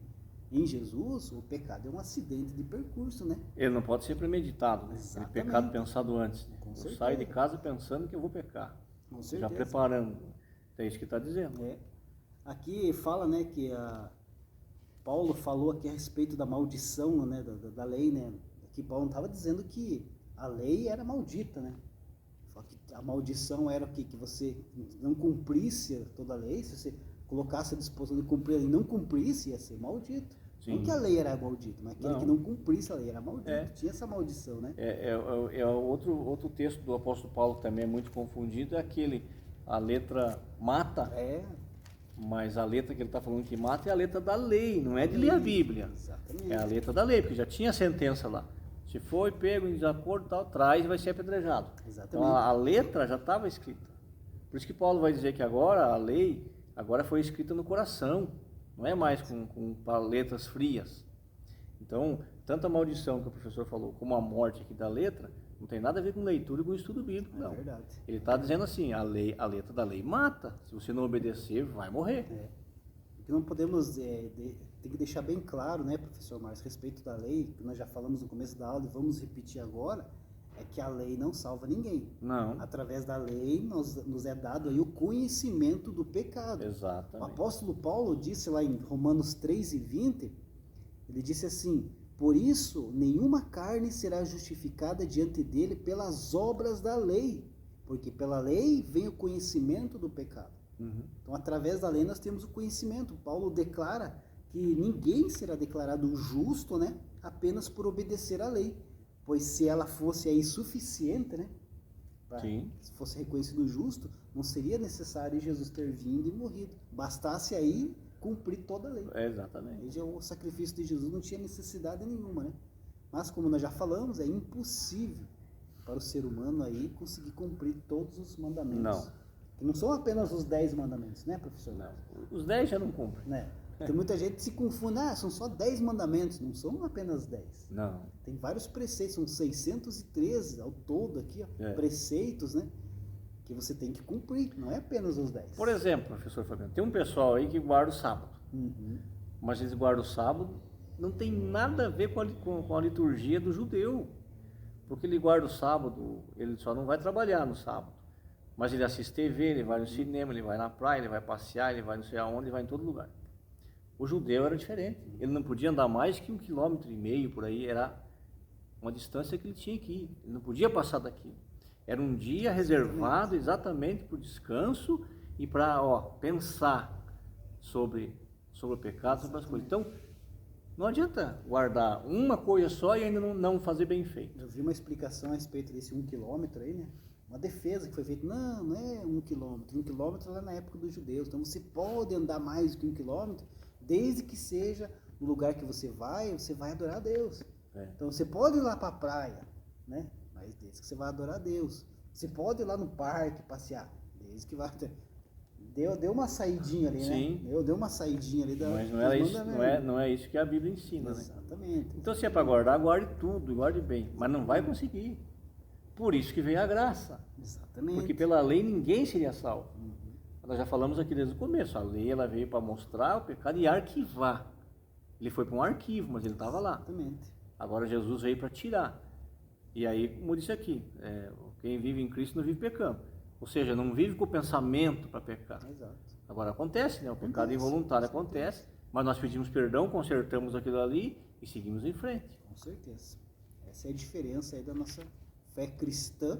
em Jesus, o pecado é um acidente de percurso, né? Ele não pode ser premeditado, né? Aquele pecado pensado antes. Eu saio de casa pensando que eu vou pecar. Com certeza. Já preparando. É isso que está dizendo. Aqui fala, né, que Paulo falou aqui a respeito da maldição, né, da lei, né? Aqui Paulo não estava dizendo que a lei era maldita, né? Só que a maldição era o quê? Que você não cumprisse toda a lei. Se você colocasse a disposição de cumprir e não cumprisse, ia ser maldito. Sim. Não que a lei era maldita, mas aquele que não cumprisse a lei era maldito. Tinha essa maldição, né? Outro texto do apóstolo Paulo que também é muito confundido, é aquele, a letra mata, mas a letra que ele está falando que mata é a letra da lei, não é de ler a Bíblia. Exatamente. É a letra da lei, porque já tinha sentença lá. Se foi pego em desacordo, tal, traz e vai ser apedrejado. Exatamente. Então a letra já estava escrita. Por isso que Paulo vai dizer que agora a lei foi escrita no coração, não é mais com letras frias. Então, tanto a maldição que o professor falou, como a morte aqui da letra, não tem nada a ver com leitura e com estudo bíblico, não. É verdade. Ele está dizendo assim, a letra da lei mata. Se você não obedecer, vai morrer. O que não podemos, tem que deixar bem claro, né, professor Márcio, a respeito da lei, que nós já falamos no começo da aula e vamos repetir agora, é que a lei não salva ninguém. Não. Através da lei nos é dado aí o conhecimento do pecado. Exatamente. O apóstolo Paulo disse lá em Romanos 3:20, ele disse assim: por isso nenhuma carne será justificada diante dele pelas obras da lei, porque pela lei vem o conhecimento do pecado. Então, através da lei nós temos o conhecimento. Paulo declara que ninguém será declarado justo, né, apenas por obedecer à lei. Pois se ela fosse aí suficiente, né, se fosse reconhecido justo, não seria necessário Jesus ter vindo e morrido. Bastasse aí cumprir toda a lei. Exatamente. O sacrifício de Jesus não tinha necessidade nenhuma, né? Mas como nós já falamos, é impossível para o ser humano aí conseguir cumprir todos os mandamentos. Não. Que não são apenas os 10 mandamentos, né, professor? Não. Os 10 já não cumprem. Né? Tem muita gente que se confunde, são só 10 mandamentos, não são apenas 10. Não. Tem vários preceitos, são 613 ao todo aqui, preceitos, né? Que você tem que cumprir, não é apenas os 10. Por exemplo, professor Fabiano, tem um pessoal aí que guarda o sábado. Mas eles guardam o sábado, não tem nada a ver com a liturgia do judeu. Porque ele guarda o sábado, ele só não vai trabalhar no sábado. Mas ele assiste TV, ele vai no cinema, ele vai na praia, ele vai passear, ele vai não sei aonde, ele vai em todo lugar. O judeu era diferente. Ele não podia andar mais que 1,5 km por aí, era uma distância que ele tinha que ir. Ele não podia passar daqui. Era um dia reservado exatamente para o descanso e para pensar sobre o pecado, sobre as coisas. Então, não adianta guardar uma coisa só e ainda não fazer bem feito. Eu vi uma explicação a respeito desse 1 km aí, né? Uma defesa que foi feita, não é 1 quilômetro, 1 quilômetro lá na época dos judeus, então você pode andar mais do que 1 quilômetro, desde que seja no lugar que você vai adorar a Deus. Então você pode ir lá para a praia, né? Mas desde que você vai adorar a Deus. Você pode ir lá no parque passear, desde que vai... Deu uma saidinha ali, Sim. Né? Deu uma saidinha ali. Mas não é isso que a Bíblia ensina, Exatamente. Né? Então se é para guardar, guarde tudo, guarde bem, mas não vai conseguir. Por isso que veio a graça. Exatamente. Porque pela lei ninguém seria salvo. Nós já falamos aqui desde o começo. A lei ela veio para mostrar o pecado e arquivar. Ele foi para um arquivo, mas ele estava lá. Exatamente. Agora Jesus veio para tirar. E aí, como disse aqui, quem vive em Cristo não vive pecando. Ou seja, não vive com o pensamento para pecar. Exato. Agora acontece, né? O pecado involuntário acontece, mas nós pedimos perdão, consertamos aquilo ali e seguimos em frente. Com certeza. Essa é a diferença aí da nossa fé cristã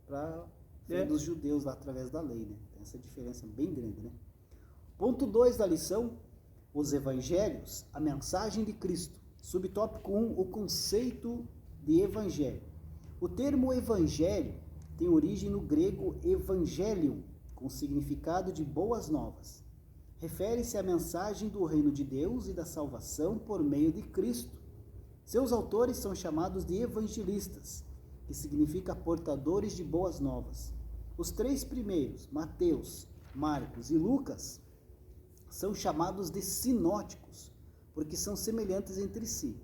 para fé dos judeus lá através da lei, né? Tem essa diferença bem grande, né? Ponto 2 da lição, os evangelhos, a mensagem de Cristo. Subtópico 1, o conceito de evangelho. O termo evangelho tem origem no grego evangelium, com significado de boas novas. Refere-se à mensagem do reino de Deus e da salvação por meio de Cristo. Seus autores são chamados de evangelistas, que significa portadores de boas novas. Os 3 primeiros, Mateus, Marcos e Lucas, são chamados de sinóticos, porque são semelhantes entre si.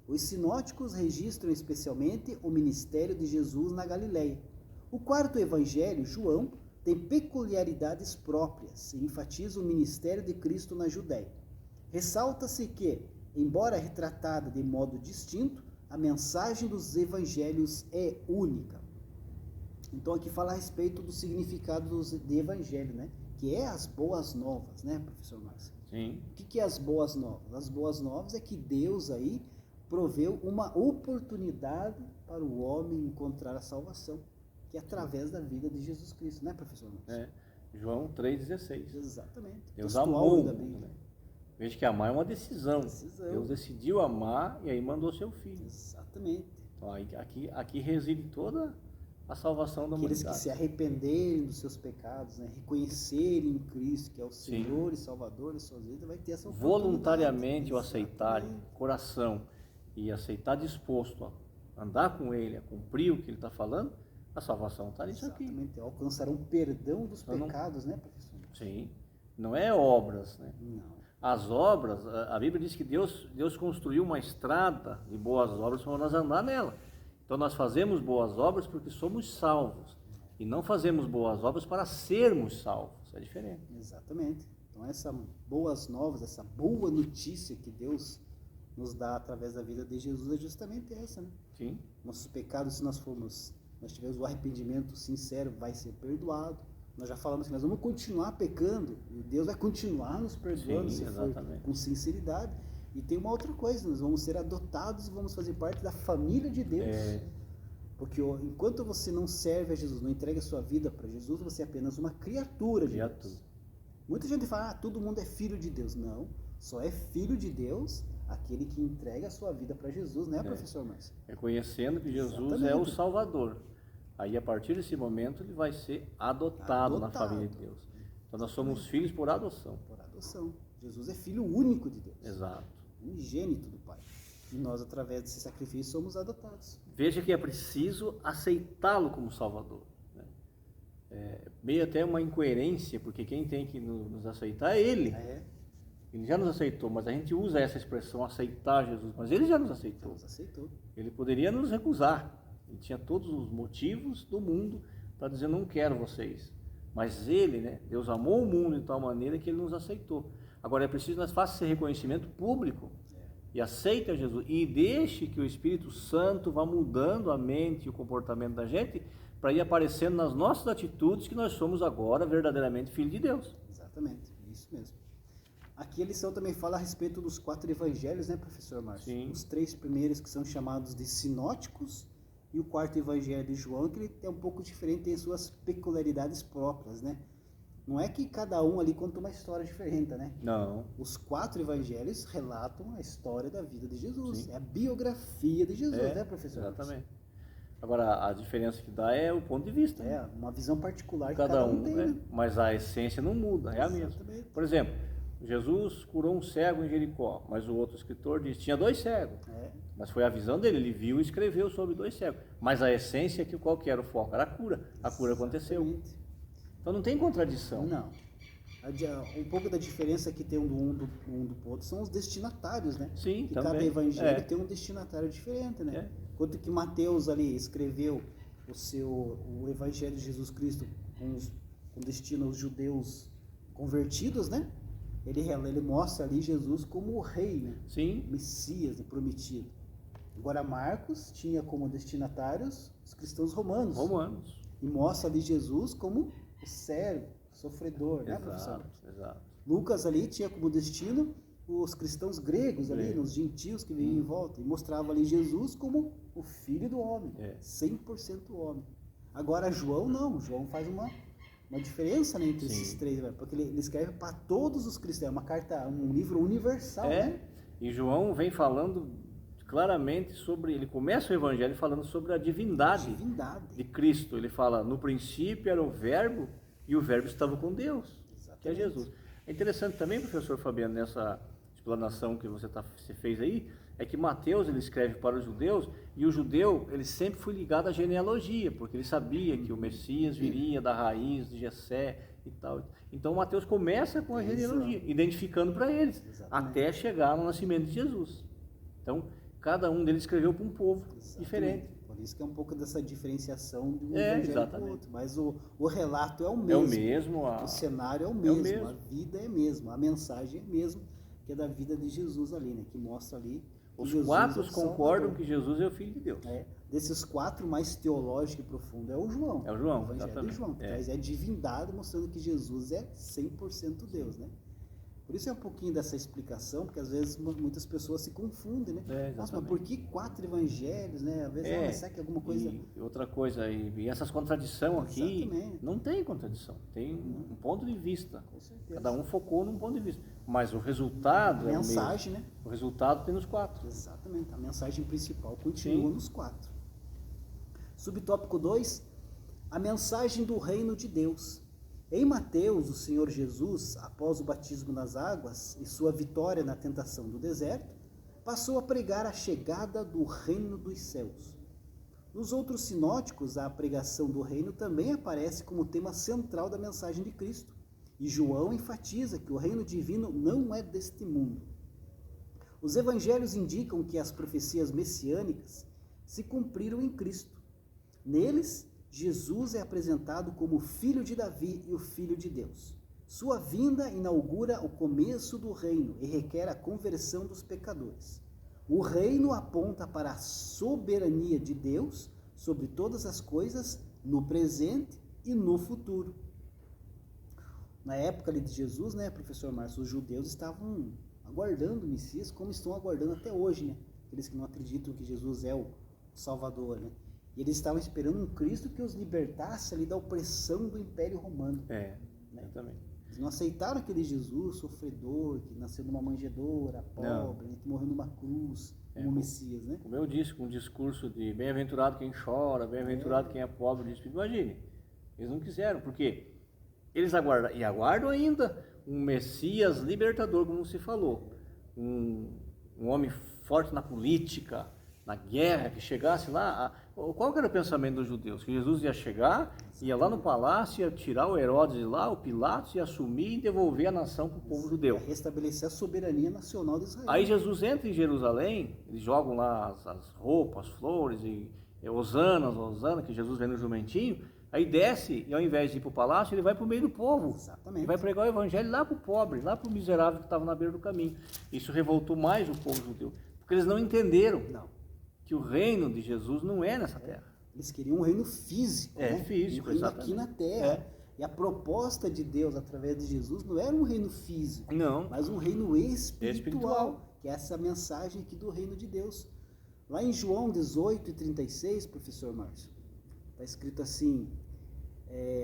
Os sinóticos registram especialmente o ministério de Jesus na Galileia. O quarto evangelho, João, tem peculiaridades próprias e enfatiza o ministério de Cristo na Judéia. Ressalta-se que, embora retratada de modo distinto, a mensagem dos evangelhos é única. Então aqui fala a respeito do significado de evangelho, né? Que é as boas novas, né, professor Márcio? Sim. O que é as boas novas? As boas novas é que Deus aí proveu uma oportunidade para o homem encontrar a salvação, que é através da vida de Jesus Cristo, né, professor Márcio? É. João 3,16. Exatamente. Deus Textual amou o da mundo, Bíblia. né? Veja que amar é uma decisão. Deus decidiu amar e aí mandou seu filho. Exatamente. Então, aqui reside toda a salvação da Aqueles humanidade. que se arrependerem dos seus pecados, né? Reconhecerem Cristo, que é o Senhor e Salvador das suas vidas, vai ter essa oportunidade. Voluntariamente o aceitarem, coração, e aceitar disposto a andar com Ele, a cumprir o que Ele está falando, a salvação está nisso aqui. Exatamente. Alcançarão perdão dos pecados, né, professor? Sim. Não é obras, né? Não. As obras, a Bíblia diz que Deus construiu uma estrada de boas obras para nós andar nela. Então nós fazemos boas obras porque somos salvos. E não fazemos boas obras para sermos salvos. É diferente. Exatamente. Então essas boas novas, essa boa notícia que Deus nos dá através da vida de Jesus é justamente essa, né? Sim. Nossos pecados, se nós tivermos o arrependimento sincero, vai ser perdoado. Nós já falamos que nós vamos continuar pecando e Deus vai continuar nos perdoando. Sim, se for com sinceridade. E tem uma outra coisa, nós vamos ser adotados e vamos fazer parte da família de Deus. Porque enquanto você não serve a Jesus, não entrega a sua vida para Jesus, você é apenas uma criatura de Deus. Muita gente fala, todo mundo é filho de Deus. Não, só é filho de Deus aquele que entrega a sua vida para Jesus, né, professor Márcio? Reconhecendo que Jesus é o Salvador. Aí, a partir desse momento, ele vai ser adotado na família de Deus. Então, nós somos filhos por adoção. Por adoção. Jesus é filho único de Deus. Exato. Unigênito do Pai. E nós, através desse sacrifício, somos adotados. Veja que é preciso aceitá-lo como Salvador. Né? Meio até uma incoerência, porque quem tem que nos aceitar é Ele. Ele já nos aceitou, mas a gente usa essa expressão, aceitar Jesus. Mas Ele já nos aceitou. Ele poderia nos recusar. Ele tinha todos os motivos do mundo para dizer, não quero vocês. Mas Ele, né, Deus amou o mundo de tal maneira que Ele nos aceitou. Agora é preciso que nós façamos esse reconhecimento público e aceite a Jesus. E deixe que o Espírito Santo vá mudando a mente e o comportamento da gente para ir aparecendo nas nossas atitudes que nós somos agora verdadeiramente filhos de Deus. Exatamente, isso mesmo. Aqui a lição também fala a respeito dos 4 evangelhos, né, professor Márcio? Sim. Os 3 primeiros que são chamados de sinóticos, e o 4º evangelho de João, que ele é um pouco diferente, tem suas peculiaridades próprias, né? Não é que cada um ali conta uma história diferente, né? Não. Os 4 evangelhos relatam a história da vida de Jesus. Sim. É a biografia de Jesus, né, professor? Exatamente. Agora, a diferença que dá é o ponto de vista. É, uma visão particular que cada um tem, né? Mas a essência não muda, é a mesma. Por exemplo, Jesus curou um cego em Jericó, mas o outro escritor diz que tinha 2 cegos. Mas foi a visão dele, ele viu e escreveu sobre 2 cegos. Mas a essência, qual que era o foco? Era a cura. A cura aconteceu. Então não tem contradição. Não. Um pouco da diferença que tem um do outro são os destinatários, né? Sim, que também. Cada evangelho tem um destinatário diferente, né? Enquanto que Mateus ali escreveu o evangelho de Jesus Cristo com destino aos judeus convertidos, né? Ele mostra ali Jesus como o rei, né? Sim. Messias, né? Prometido. Agora Marcos tinha como destinatários os cristãos romanos. E mostra ali Jesus como o servo, sofredor, né, professor? Exato. Lucas ali tinha como destino os cristãos gregos ali, os gentios que vinham em volta. E mostrava ali Jesus como o filho do homem, 100% homem. Agora João não, João faz uma diferença, né, entre esses 3, porque ele escreve para todos os cristãos, um livro universal, né? E João vem falando claramente ele começa o evangelho falando sobre a divindade de Cristo. Ele fala, no princípio era o verbo e o verbo estava com Deus, que é Jesus. É interessante também, professor Fabiano, nessa explanação que você fez aí, é que Mateus ele escreve para os judeus, e o judeu ele sempre foi ligado à genealogia, porque ele sabia que o Messias viria da raiz de Jessé e tal. Então Mateus começa com a genealogia, identificando para eles, até chegar no nascimento de Jesus. Então, cada um deles escreveu para um povo diferente. Por isso que é um pouco dessa diferenciação de um evangelho para o outro. Mas o relato é o mesmo. É o mesmo. O cenário é o mesmo. A vida é a mesma. A mensagem é a mesma, que é da vida de Jesus ali, né? Que mostra ali. Os quatro concordam que Jesus é o Filho de Deus. Desses quatro, mais teológico e profundo é o João. É o João, o Evangelho exatamente. de João, que traz a divindade, mostrando que Jesus é 100% Deus, né? Por isso é um pouquinho dessa explicação, porque às vezes muitas pessoas se confundem, né? Nossa, mas por que 4 evangelhos, né? Às vezes, será que é alguma coisa... E outra coisa, e essas contradições aqui, não tem contradição, tem um ponto de vista. Com certeza. Cada um focou num ponto de vista. Mas o resultado a mensagem, né? O resultado tem nos 4. Exatamente, a mensagem principal continua nos 4. Subtópico 2, a mensagem do reino de Deus. Em Mateus, o Senhor Jesus, após o batismo nas águas e sua vitória na tentação do deserto, passou a pregar a chegada do reino dos céus. Nos outros sinóticos, a pregação do reino também aparece como tema central da mensagem de Cristo, e João enfatiza que o reino divino não é deste mundo. Os evangelhos indicam que as profecias messiânicas se cumpriram em Cristo. Neles, Jesus é apresentado como o filho de Davi e o filho de Deus. Sua vinda inaugura o começo do reino e requer a conversão dos pecadores. O reino aponta para a soberania de Deus sobre todas as coisas no presente e no futuro. Na época ali de Jesus, né, professor Márcio, os judeus estavam aguardando o Messias como estão aguardando até hoje, né? Aqueles que não acreditam que Jesus é o Salvador, né? E eles estavam esperando um Cristo que os libertasse ali da opressão do Império Romano. Exatamente. Eles não aceitaram aquele Jesus sofredor, que nasceu numa manjedoura, pobre, né, que morreu numa cruz, como Messias, né? Como eu disse, com um discurso de bem-aventurado quem chora, bem-aventurado quem é pobre de espírito. Imagine, eles não quiseram, porque eles aguardam, e aguardam ainda, um Messias libertador, como se falou. Um homem forte na política, na guerra, que chegasse lá. Qual que era o pensamento dos judeus? Que Jesus ia chegar, ia lá no palácio, ia tirar o Herodes de lá, o Pilatos, ia assumir e devolver a nação para o povo judeu. Ia restabelecer a soberania nacional de Israel. Aí Jesus entra em Jerusalém, eles jogam lá as roupas, as flores, e Hosana, que Jesus vem no jumentinho, aí desce, e ao invés de ir para o palácio, ele vai para o meio do povo. Exatamente. Ele vai pregar o evangelho lá para o pobre, lá para o miserável que estava na beira do caminho. Isso revoltou mais o povo judeu, porque eles não entenderam que o reino de Jesus não é nessa terra. Eles queriam um reino físico, né? Físico, um reino aqui na terra. E a proposta de Deus através de Jesus não era um reino físico, mas um reino espiritual, que é essa mensagem aqui do reino de Deus. Lá em João 18:36, professor Márcio, está escrito assim,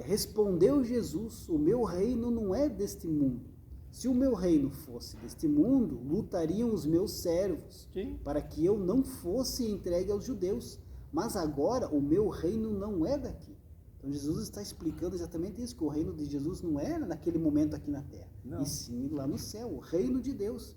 respondeu Jesus, o meu reino não é deste mundo. Se o meu reino fosse deste mundo, lutariam os meus servos, para que eu não fosse entregue aos judeus. Mas agora o meu reino não é daqui. Então Jesus está explicando exatamente isso, que o reino de Jesus não era naquele momento aqui na terra, e sim lá no céu, o reino de Deus.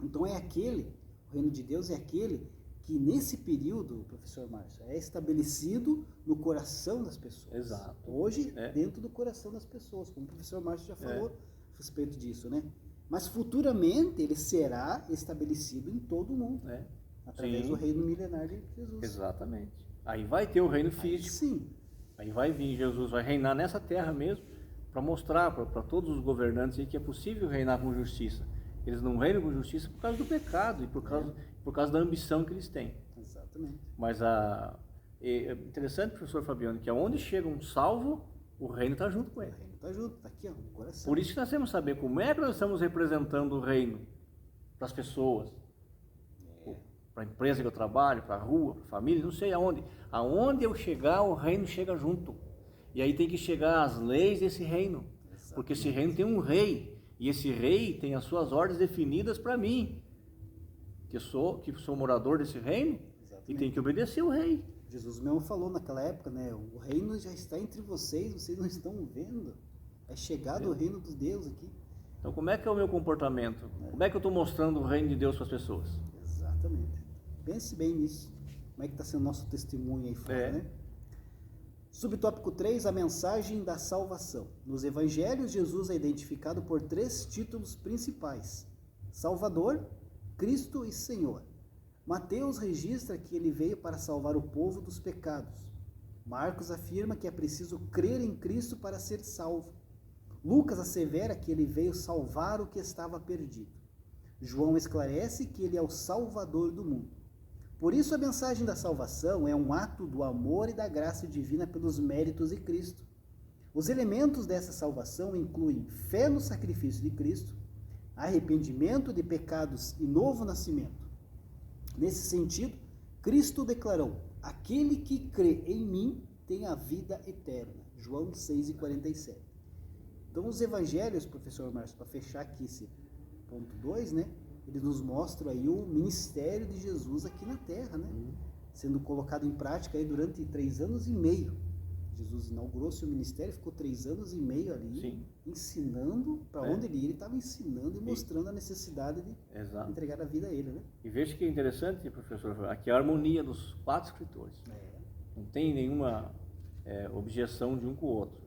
Então o reino de Deus é aquele que nesse período, professor Márcio, é estabelecido no coração das pessoas. Exato. Hoje, dentro do coração das pessoas, como o professor Márcio já falou a respeito disso, né? Mas futuramente ele será estabelecido em todo o mundo, através do reino milenar de Jesus. Exatamente. Aí vai ter o reino físico. Aí vai vir, Jesus vai reinar nessa terra mesmo, para mostrar para todos os governantes aí que é possível reinar com justiça. Eles não reinam com justiça por causa do pecado e por causa da ambição que eles têm. Exatamente. Mas é interessante, professor Fabiano, que aonde chega um salvo, o reino está junto com ele. O reino está junto, está aqui, no coração. Por isso que nós temos que saber como é que nós estamos representando o reino para as pessoas, para a empresa que eu trabalho, para a rua, para a família, não sei aonde. Aonde eu chegar, o reino chega junto. E aí tem que chegar as leis desse reino. Exatamente. Porque esse reino tem um rei. E esse rei tem as suas ordens definidas para mim, que sou morador desse reino. Exatamente. E tem que obedecer o rei. Jesus mesmo falou naquela época, né? O reino já está entre vocês não estão vendo. É chegado o reino dos Deus aqui. Então como é que é o meu comportamento? Como é que eu estou mostrando o reino de Deus para as pessoas? Exatamente. Pense bem nisso. Como é que está sendo o nosso testemunho aí fora, né? Subtópico 3, a mensagem da salvação. Nos evangelhos, Jesus é identificado por 3 títulos principais: Salvador, Cristo e Senhor. Mateus registra que ele veio para salvar o povo dos pecados. Marcos afirma que é preciso crer em Cristo para ser salvo. Lucas assevera que ele veio salvar o que estava perdido. João esclarece que ele é o Salvador do mundo. Por isso a mensagem da salvação é um ato do amor e da graça divina pelos méritos de Cristo. Os elementos dessa salvação incluem fé no sacrifício de Cristo, arrependimento de pecados e novo nascimento. Nesse sentido, Cristo declarou: aquele que crê em mim tem a vida eterna. João 6,47. Então os evangelhos, professor Márcio, para fechar aqui esse ponto 2, né? Eles nos mostram aí o ministério de Jesus aqui na Terra, né? Sendo colocado em prática aí durante 3 anos e meio. Jesus inaugurou seu ministério, ficou 3 anos e meio ali, Sim. ensinando para onde ele ia. Ele estava ensinando e mostrando a necessidade de entregar a vida a ele, né? E veja que é interessante, professor, aqui a harmonia dos 4 escritores. Não tem nenhuma objeção de um com o outro.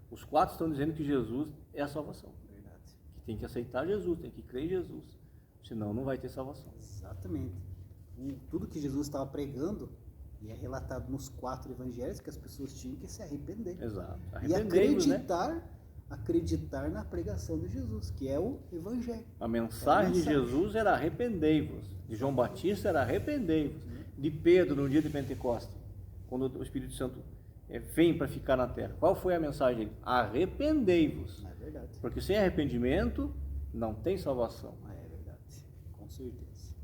Os 4 estão dizendo que Jesus é a salvação. Verdade. Que tem que aceitar Jesus, tem que crer em Jesus. Senão não vai ter salvação. Exatamente. Tudo que Jesus estava pregando e é relatado nos 4 evangelhos que as pessoas tinham que se arrepender. Exato. E acreditar na pregação de Jesus, que é o evangelho. A mensagem de Jesus era arrependei-vos. De João Batista era arrependei-vos. De Pedro no dia de Pentecostes, quando o Espírito Santo vem para ficar na terra. Qual foi a mensagem dele? Arrependei-vos. É verdade. Porque sem arrependimento não tem salvação. É verdade. Com certeza.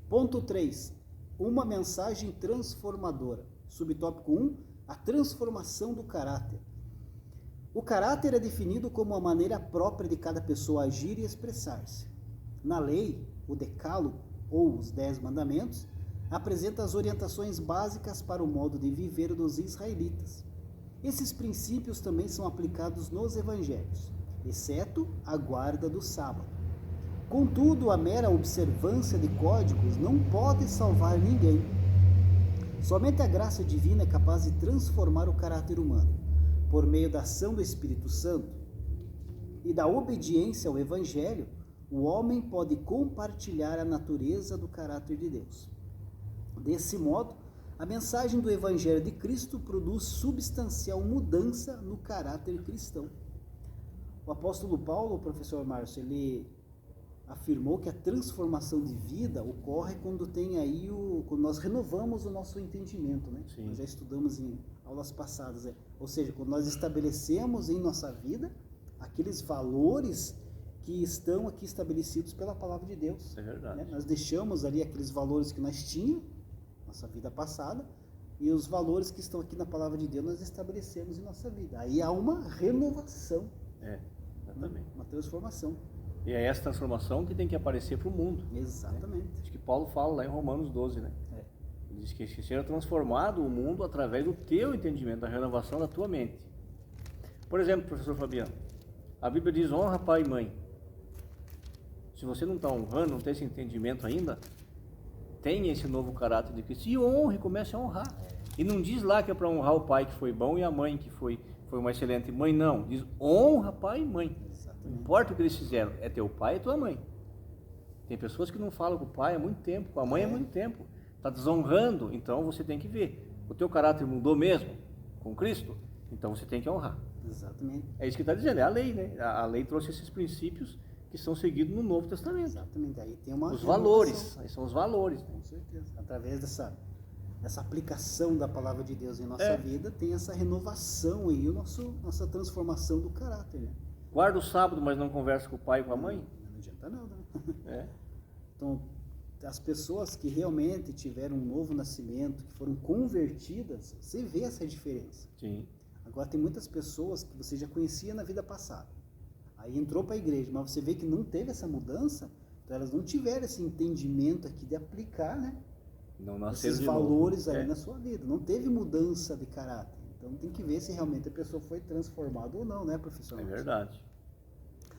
Ponto 3. Uma mensagem transformadora. Subtópico 1, a transformação do caráter. O caráter é definido como a maneira própria de cada pessoa agir e expressar-se. Na lei, o Decálogo, ou os 10 mandamentos, apresenta as orientações básicas para o modo de viver dos israelitas. Esses princípios também são aplicados nos evangelhos, exceto a guarda do sábado. Contudo, a mera observância de códigos não pode salvar ninguém. Somente a graça divina é capaz de transformar o caráter humano. Por meio da ação do Espírito Santo e da obediência ao Evangelho, o homem pode compartilhar a natureza do caráter de Deus. Desse modo, a mensagem do Evangelho de Cristo produz substancial mudança no caráter cristão. O apóstolo Paulo, o professor Márcio, ele afirmou que a transformação de vida ocorre quando quando nós renovamos o nosso entendimento, né? Nós já estudamos em aulas passadas, ou seja, quando nós estabelecemos em nossa vida aqueles valores que estão aqui estabelecidos pela palavra de Deus. É verdade. Né? Nós deixamos ali aqueles valores que nós tínhamos nossa vida passada e os valores que estão aqui na palavra de Deus nós estabelecemos em nossa vida. Aí há uma renovação, exatamente. Uma transformação. E é essa transformação que tem que aparecer para o mundo. Exatamente. Né? Acho que Paulo fala lá em Romanos 12, né? Ele diz que seja transformado o mundo através do teu entendimento, da renovação da tua mente. Por exemplo, professor Fabiano, a Bíblia diz: honra pai e mãe. Se você não está honrando, não tem esse entendimento ainda, tenha esse novo caráter de Cristo e honre, comece a honrar. E não diz lá que é para honrar o pai que foi bom e a mãe que foi uma excelente mãe, não. Diz honra pai e mãe. Não importa o que eles fizeram, é teu pai e tua mãe. Tem pessoas que não falam com o pai há muito tempo, com a mãe há muito tempo. Está desonrando, então você tem que ver. O teu caráter mudou mesmo com Cristo? Então você tem que honrar. Exatamente. É isso que está dizendo, é a lei, né? A lei trouxe esses princípios que são seguidos no Novo Testamento. Exatamente. Aí tem uma os valores, aí são os valores. Com certeza. Através dessa aplicação da palavra de Deus em nossa vida, tem essa renovação aí, nossa transformação do caráter, né? Guarda o sábado, mas não conversa com o pai e com a mãe? Não adianta nada, né? Então, as pessoas que realmente tiveram um novo nascimento, que foram convertidas, você vê essa diferença. Sim. Agora, tem muitas pessoas que você já conhecia na vida passada. Aí entrou para a igreja, mas você vê que não teve essa mudança, então elas não tiveram esse entendimento aqui de aplicar, né? Não nasceram esses valores aí na sua vida. Não teve mudança de caráter. Então tem que ver se realmente a pessoa foi transformada ou não, né, professor? É verdade.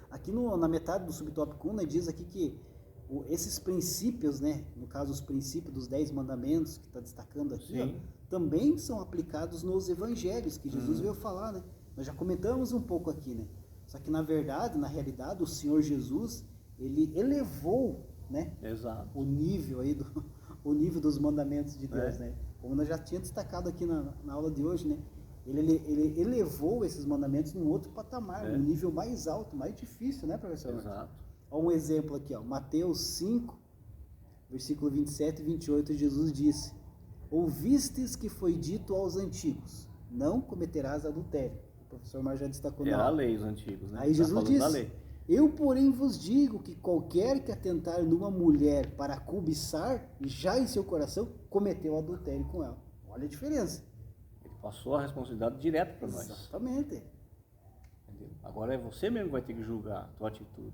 Aqui na metade do subtópico 1, né, diz aqui que esses princípios, né, no caso os princípios dos 10 mandamentos, que está destacando aqui, ó, também são aplicados nos evangelhos, que Jesus veio falar, né? Nós já comentamos um pouco aqui, né? Só que na verdade, na realidade, o Senhor Jesus, ele elevou, né, Exato. o nível aí o nível dos mandamentos de Deus, né? Como nós já tínhamos destacado aqui na aula de hoje, né? Ele elevou esses mandamentos num outro patamar, num nível mais alto, mais difícil, né, professor? Exato. Olha um exemplo aqui, ó, Mateus 5, versículo 27 e 28, Jesus disse: ouvistes que foi dito aos antigos, não cometerás adultério. O professor Mar já destacou na aula. Era a lei, os antigos, né? Aí Jesus disse: eu, porém, vos digo que qualquer que atentar numa mulher para cobiçar, já em seu coração, cometeu adultério com ela. Olha a diferença. Ele passou a responsabilidade direta para nós. Exatamente. Entendeu? Agora é você mesmo que vai ter que julgar a tua atitude.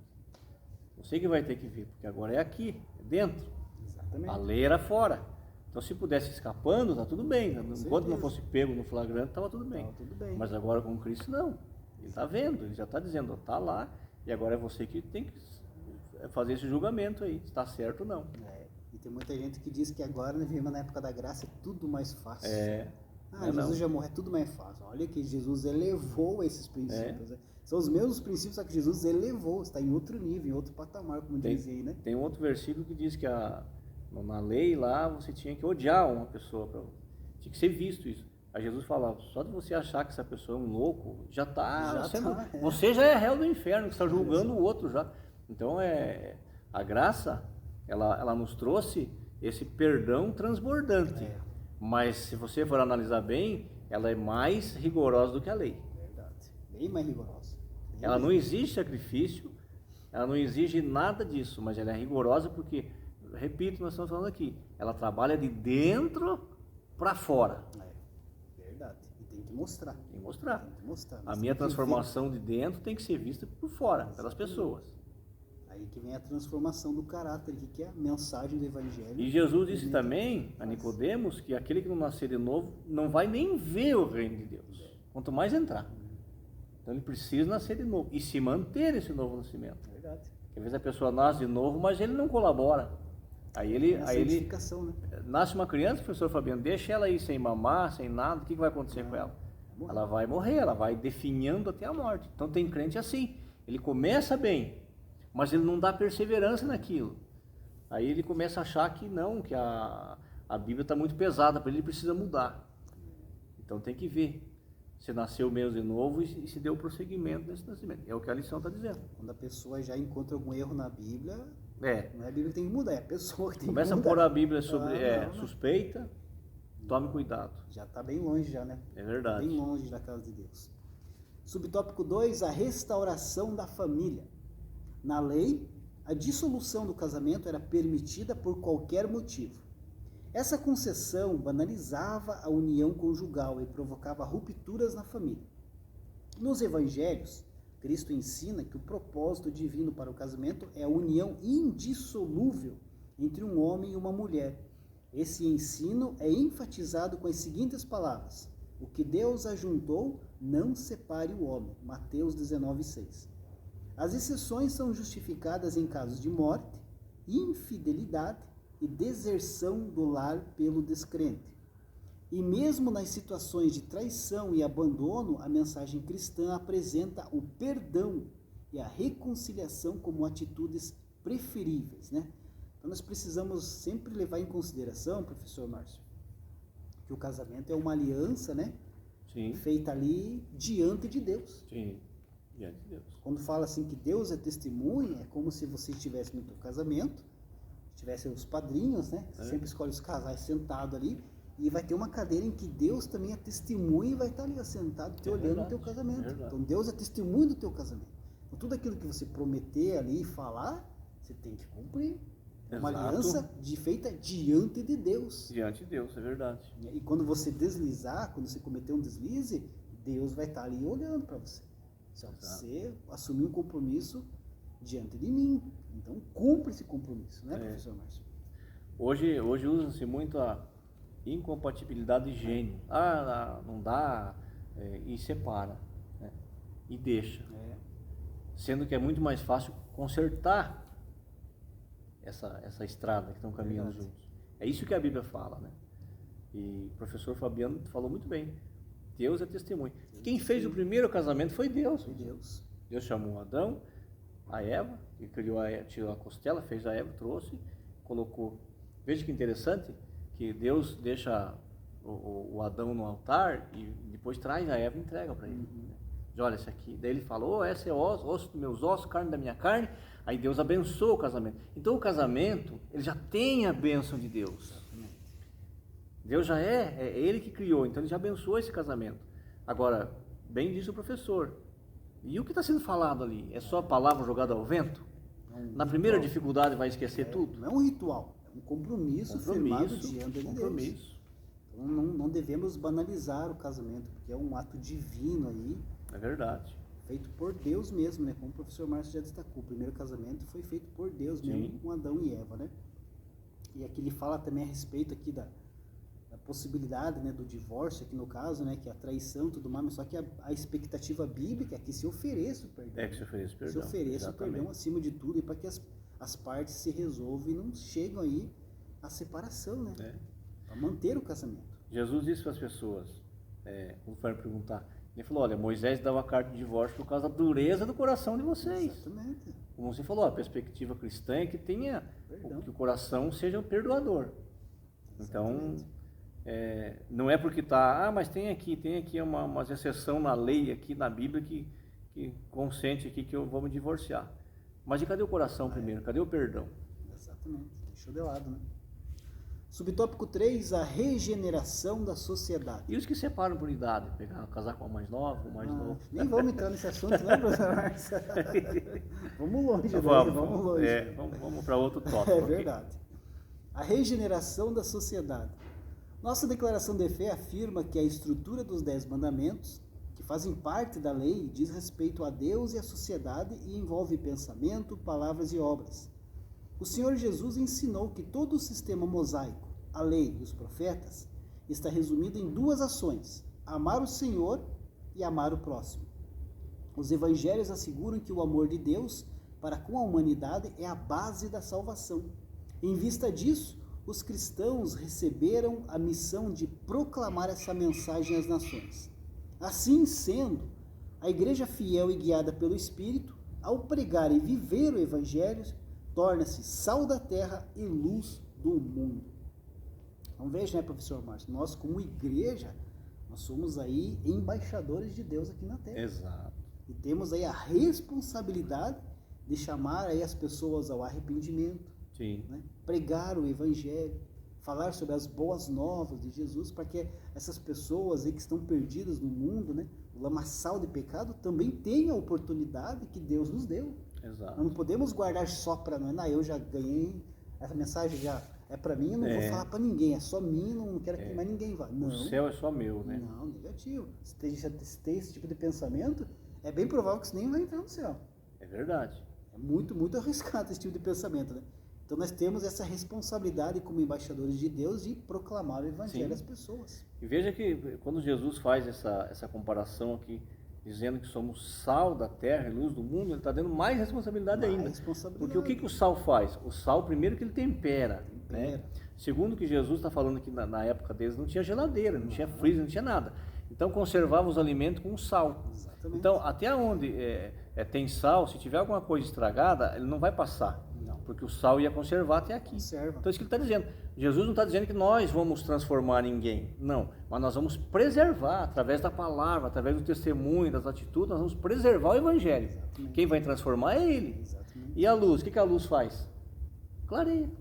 Você que vai ter que ver, porque agora é aqui, é dentro. Exatamente. A lei era fora. Então, se pudesse escapando, tá tudo bem. Enquanto não fosse pego no flagrante, estava tudo bem. Tudo bem. Mas agora com Cristo, não. Ele está vendo, ele já está dizendo, está lá, e agora é você que tem que fazer esse julgamento aí, se está certo ou não. E tem muita gente que diz que agora, vivendo na época da graça, é tudo mais fácil. Jesus já morreu, é tudo mais fácil. Olha que Jesus elevou esses princípios. Né? São os mesmos princípios, só que Jesus elevou, está em outro nível, em outro patamar, como dizia aí, né? Tem um outro versículo que diz que na lei lá você tinha que odiar uma pessoa, tinha que ser visto isso. Aí Jesus falava, só de você achar que essa pessoa é um louco, você já é réu do inferno, que está julgando o outro já. Então a graça, ela nos trouxe esse perdão transbordante. Mas se você for analisar bem, ela é mais rigorosa do que a lei. Verdade, bem mais rigorosa. Ela não exige sacrifício, ela não exige nada disso, mas ela é rigorosa porque, repito, nós estamos falando aqui, ela trabalha de dentro para fora. Verdade, e tem que mostrar. Tem que mostrar. A minha transformação de dentro tem que ser vista por fora, pelas pessoas. Aí que vem a transformação do caráter, que é a mensagem do Evangelho. E Jesus disse também a Nicodemos que aquele que não nascer de novo não vai nem ver o reino de Deus, quanto mais entrar. Então ele precisa nascer de novo e se manter esse novo nascimento. Verdade. Porque às vezes a pessoa nasce de novo, mas ele não colabora. Aí ele né? Nasce uma criança, professor Fabiano, deixa ela aí sem mamar, sem nada, o que vai acontecer com ela? Ela vai morrer, ela vai definhando até a morte. Então tem crente assim, ele começa bem, mas ele não dá perseverança naquilo. Aí ele começa a achar que não, que a Bíblia está muito pesada para ele, precisa mudar. Então tem que ver se nasceu mesmo de novo e se deu prosseguimento nesse nascimento. É o que a lição está dizendo. Quando a pessoa já encontra algum erro na Bíblia, não é a Bíblia que tem que mudar, é a pessoa que tem Começa que mudar. a pôr a Bíblia sobre suspeita, tome cuidado. Já está bem longe já, né? É verdade. Bem longe da casa de Deus. Subtópico 2, a restauração da família. Na lei, a dissolução do casamento era permitida por qualquer motivo. Essa concessão banalizava a união conjugal e provocava rupturas na família. Nos evangelhos, Cristo ensina que o propósito divino para o casamento é a união indissolúvel entre um homem e uma mulher. Esse ensino é enfatizado com as seguintes palavras: o que Deus ajuntou, não separe o homem. Mateus 19:6. As exceções são justificadas em casos de morte, infidelidade e deserção do lar pelo descrente. E mesmo nas situações de traição e abandono, a mensagem cristã apresenta o perdão e a reconciliação como atitudes preferíveis, né? Então nós precisamos sempre levar em consideração, professor Márcio, que o casamento é uma aliança, né? Sim. Feita ali diante de Deus. Sim, diante de Deus. Quando fala assim que Deus é testemunha, é como se você estivesse no teu casamento, tivesse os padrinhos, né? Você sempre escolhe os casais sentados ali, e vai ter uma cadeira em que Deus também é testemunha e vai estar ali sentado te olhando o teu casamento. Então Deus é testemunho do teu casamento. Então tudo aquilo que você prometer ali e falar, você tem que cumprir. É uma aliança feita diante de Deus. Diante de Deus, é verdade. E quando você deslizar, quando você cometer um deslize, Deus vai estar ali olhando para você. Você assumiu um compromisso diante de mim. Então cumpre esse compromisso, né, professor Márcio? Hoje usa-se muito a incompatibilidade de gênio. Não dá, e separa, né? E deixa. Sendo que é muito mais fácil consertar essa estrada que estão caminhando juntos. É isso que a Bíblia fala, né? E o professor Fabiano falou muito bem. Deus é testemunho. Quem fez o primeiro casamento foi Deus. Deus chamou Adão, a Eva, e criou tirou a costela, fez a Eva, trouxe, colocou Veja que interessante que Deus deixa o Adão no altar e depois traz a Eva e entrega para ele. Diz, olha, esse aqui. Daí ele falou, essa é osso dos meus ossos, carne da minha carne. Aí Deus abençoa o casamento. Então o casamento, ele já tem a bênção de Deus. Deus já é ele que criou, então ele já abençoou esse casamento. Agora, bem disse o professor, e o que está sendo falado ali? É só a palavra jogada ao vento? Na primeira dificuldade vai esquecer tudo? Não é um ritual, é um compromisso firmado diante de Deus. Então não devemos banalizar o casamento, porque é um ato divino aí. É verdade. Feito por Deus mesmo, né? Como o professor Márcio já destacou, o primeiro casamento foi feito por Deus mesmo, com Adão e Eva, né? E aqui ele fala também a respeito aqui da possibilidade, né, do divórcio aqui no caso, né, que é a traição e tudo mais, mas só que a expectativa bíblica é que se ofereça o perdão. É que se ofereça o perdão. Se ofereça o perdão acima de tudo e para que as partes se resolvam e não chegam aí à separação, né? Para manter o casamento. Jesus disse para as pessoas, quando foram perguntar, ele falou, olha, Moisés dava a carta de divórcio por causa da dureza do coração de vocês. Exatamente. Como você falou, a perspectiva cristã é que tenha, que o coração seja o perdoador. Exatamente. Então, não é porque mas tem aqui uma exceção na lei, aqui na Bíblia, que consente aqui que eu vou me divorciar. Mas e cadê o coração primeiro? Cadê o perdão? Exatamente, deixou de lado, né? Subtópico 3, a regeneração da sociedade. E os que separam por idade? Casar com a mais nova, o mais novo? Nem vamos entrar nesse assunto, né, professor Márcio? Vamos longe, vamos longe. Vamos para outro tópico. É verdade. A regeneração da sociedade. Nossa declaração de fé afirma que a estrutura dos 10 mandamentos, que fazem parte da lei, diz respeito a Deus e à sociedade e envolve pensamento, palavras e obras. O Senhor Jesus ensinou que todo o sistema mosaico, a lei e os profetas, está resumido em 2 ações: amar o Senhor e amar o próximo. Os evangelhos asseguram que o amor de Deus para com a humanidade é a base da salvação. Em vista disso, os cristãos receberam a missão de proclamar essa mensagem às nações. Assim sendo, a igreja fiel e guiada pelo Espírito, ao pregar e viver o Evangelho, torna-se sal da terra e luz do mundo. Então veja, né, professor Márcio, nós como igreja, nós somos aí embaixadores de Deus aqui na terra. Exato. E temos aí a responsabilidade de chamar aí as pessoas ao arrependimento. Sim. Né? Pregar o Evangelho, falar sobre as boas novas de Jesus, para que essas pessoas aí que estão perdidas no mundo, né, o lamaçal de pecado, também tenham a oportunidade que Deus nos deu. Exato. Nós não podemos guardar só para nós. Eu já ganhei, essa mensagem já é para mim, eu não vou falar para ninguém, é só mim, não quero que mais ninguém vá. Não. O céu é só meu, né? Não, negativo. Se tem esse tipo de pensamento, é bem provável que você nem vai entrar no céu. É verdade. É muito, muito arriscado esse tipo de pensamento, né? Então nós temos essa responsabilidade como embaixadores de Deus de proclamar o Evangelho às pessoas. E veja que quando Jesus faz essa comparação aqui, dizendo que somos sal da terra e luz do mundo, ele está dando mais responsabilidade ainda. Porque o que o sal faz? O sal, primeiro, que ele tempera. Né? Segundo, que Jesus está falando que na época deles não tinha geladeira, não tinha freezer, não tinha nada. Então conservava os alimentos com sal. Exatamente. Então até onde tem sal, se tiver alguma coisa estragada, ele não vai passar. Porque o sal ia conservar até aqui. Conserva. Então, isso que ele está dizendo. Jesus não está dizendo que nós vamos transformar ninguém. Não. Mas nós vamos preservar, através da palavra, através do testemunho, das atitudes, nós vamos preservar o Evangelho. Exatamente. Quem vai transformar é Ele. Exatamente. E a luz? O que a luz faz? Clareia.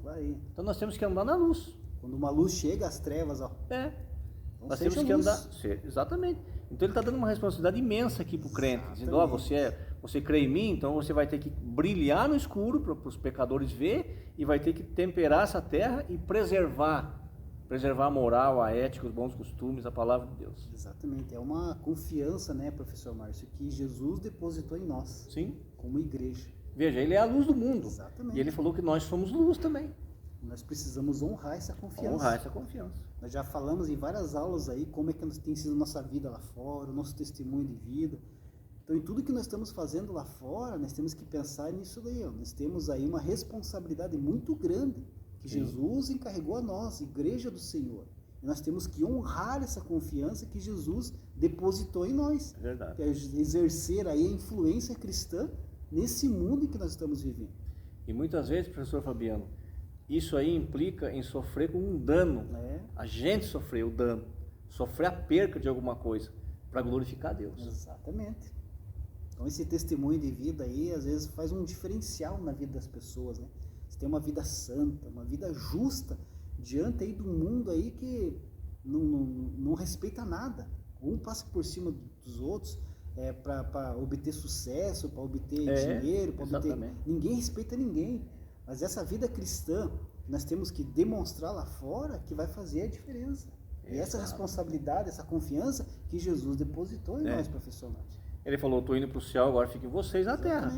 Então, nós temos que andar na luz. Quando uma luz chega, as trevas... Nós temos que andar... Exatamente. Então, ele está dando uma responsabilidade imensa aqui para o crente. Dizendo, você crê em mim, então você vai ter que brilhar no escuro para os pecadores ver e vai ter que temperar essa terra e preservar a moral, a ética, os bons costumes, a palavra de Deus. Exatamente, é uma confiança, né, professor Márcio, que Jesus depositou em nós. Sim. Como igreja. Veja, ele é a luz do mundo. Exatamente. E ele falou que nós somos luz também. Nós precisamos honrar essa confiança. Honrar essa confiança. Nós já falamos em várias aulas aí como é que tem sido a nossa vida lá fora, o nosso testemunho de vida. Então, em tudo que nós estamos fazendo lá fora, nós temos que pensar nisso daí. Nós temos aí uma responsabilidade muito grande que Jesus encarregou a nós, igreja do Senhor. E nós temos que honrar essa confiança que Jesus depositou em nós. É verdade. Que é exercer aí a influência cristã nesse mundo em que nós estamos vivendo. E muitas vezes, professor Fabiano, isso aí implica em sofrer com um dano. A gente sofrer o dano, sofrer a perca de alguma coisa para glorificar a Deus. Exatamente. Então esse testemunho de vida aí, às vezes faz um diferencial na vida das pessoas, né? Você tem uma vida santa, uma vida justa, diante aí do mundo aí que não respeita nada. Um passa por cima dos outros para obter sucesso, para obter dinheiro, para obter... Ninguém respeita ninguém. Mas essa vida cristã, nós temos que demonstrar lá fora que vai fazer a diferença. E essa responsabilidade, essa confiança que Jesus depositou em nós, professor Márcio. Ele falou, estou indo para o céu, agora fiquem vocês na terra.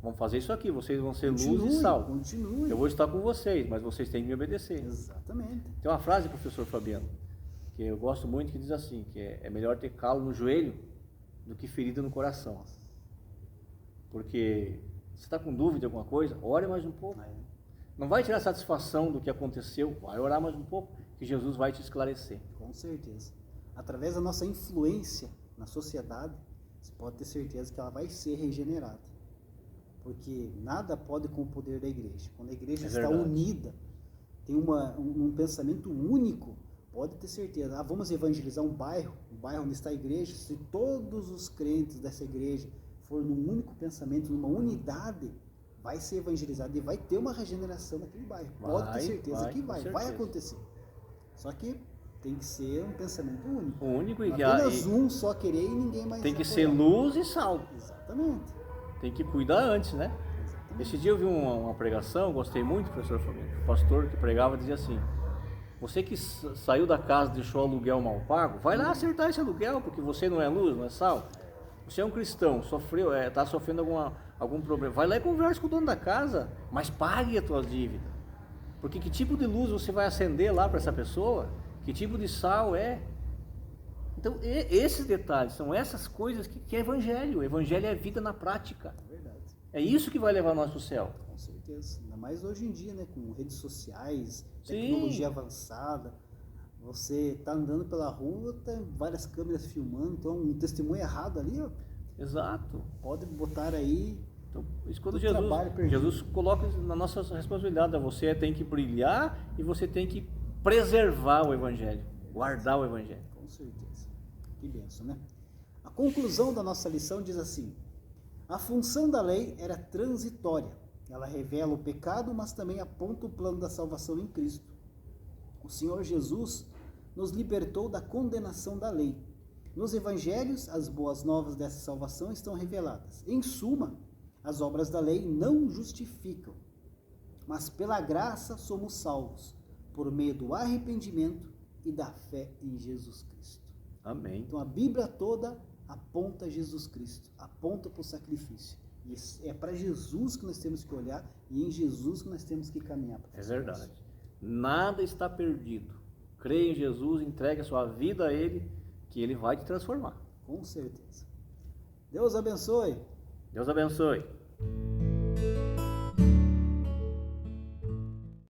Vamos fazer isso aqui, vocês vão ser luz e sal. Continue. Eu vou estar com vocês, mas vocês têm que me obedecer. Exatamente. Tem uma frase, professor Fabiano, que eu gosto muito, que diz assim, que é melhor ter calo no joelho do que ferida no coração. Porque você está com dúvida de alguma coisa, ore mais um pouco. Não vai tirar satisfação do que aconteceu, vai orar mais um pouco, que Jesus vai te esclarecer. Com certeza. Através da nossa influência na sociedade, você pode ter certeza que ela vai ser regenerada. Porque nada pode com o poder da igreja. Quando a igreja está unida, tem um pensamento único, pode ter certeza. Vamos evangelizar um bairro onde está a igreja. Se todos os crentes dessa igreja for num único pensamento, numa unidade, vai ser evangelizado e vai ter uma regeneração naquele bairro. Pode ter certeza que vai acontecer. Só que tem que ser um pensamento único. Único e apenas um só querer e ninguém mais tem que ser luz e sal. Exatamente. Tem que cuidar antes, né? Exatamente. Esse dia eu vi uma pregação, gostei muito, professor Fabiano. O pastor que pregava dizia assim: você que saiu da casa e deixou o aluguel mal pago, vai lá acertar esse aluguel, porque você não é luz, não é sal. Você é um cristão, está sofrendo algum problema. Vai lá e conversa com o dono da casa, mas pague as tuas dívidas. Porque que tipo de luz você vai acender lá para essa pessoa? Que tipo de sal é? Então, esses detalhes, são essas coisas que é evangelho. O evangelho é vida na prática. É verdade. É isso que vai levar nós para o céu. Com certeza. Ainda mais hoje em dia, né? Com redes sociais, tecnologia avançada. Você está andando pela rua, tem várias câmeras filmando, então um testemunho errado ali, ó. Exato. Pode botar aí. Então, isso quando Jesus coloca na nossa responsabilidade, você tem que brilhar e você tem que preservar o evangelho, guardar o evangelho. Com certeza. Que benção, né? A conclusão da nossa lição diz assim: a função da lei era transitória. Ela revela o pecado, mas também aponta o plano da salvação em Cristo. O Senhor Jesus nos libertou da condenação da lei. Nos evangelhos, as boas novas dessa salvação estão reveladas. Em suma, as obras da lei não justificam, mas pela graça somos salvos, por meio do arrependimento e da fé em Jesus Cristo. Amém. Então a Bíblia toda aponta a Jesus Cristo, aponta para o sacrifício. E é para Jesus que nós temos que olhar e em Jesus que nós temos que caminhar. É verdade. Nada está perdido. Creia em Jesus, entregue a sua vida a Ele, que Ele vai te transformar. Com certeza. Deus abençoe. Deus abençoe.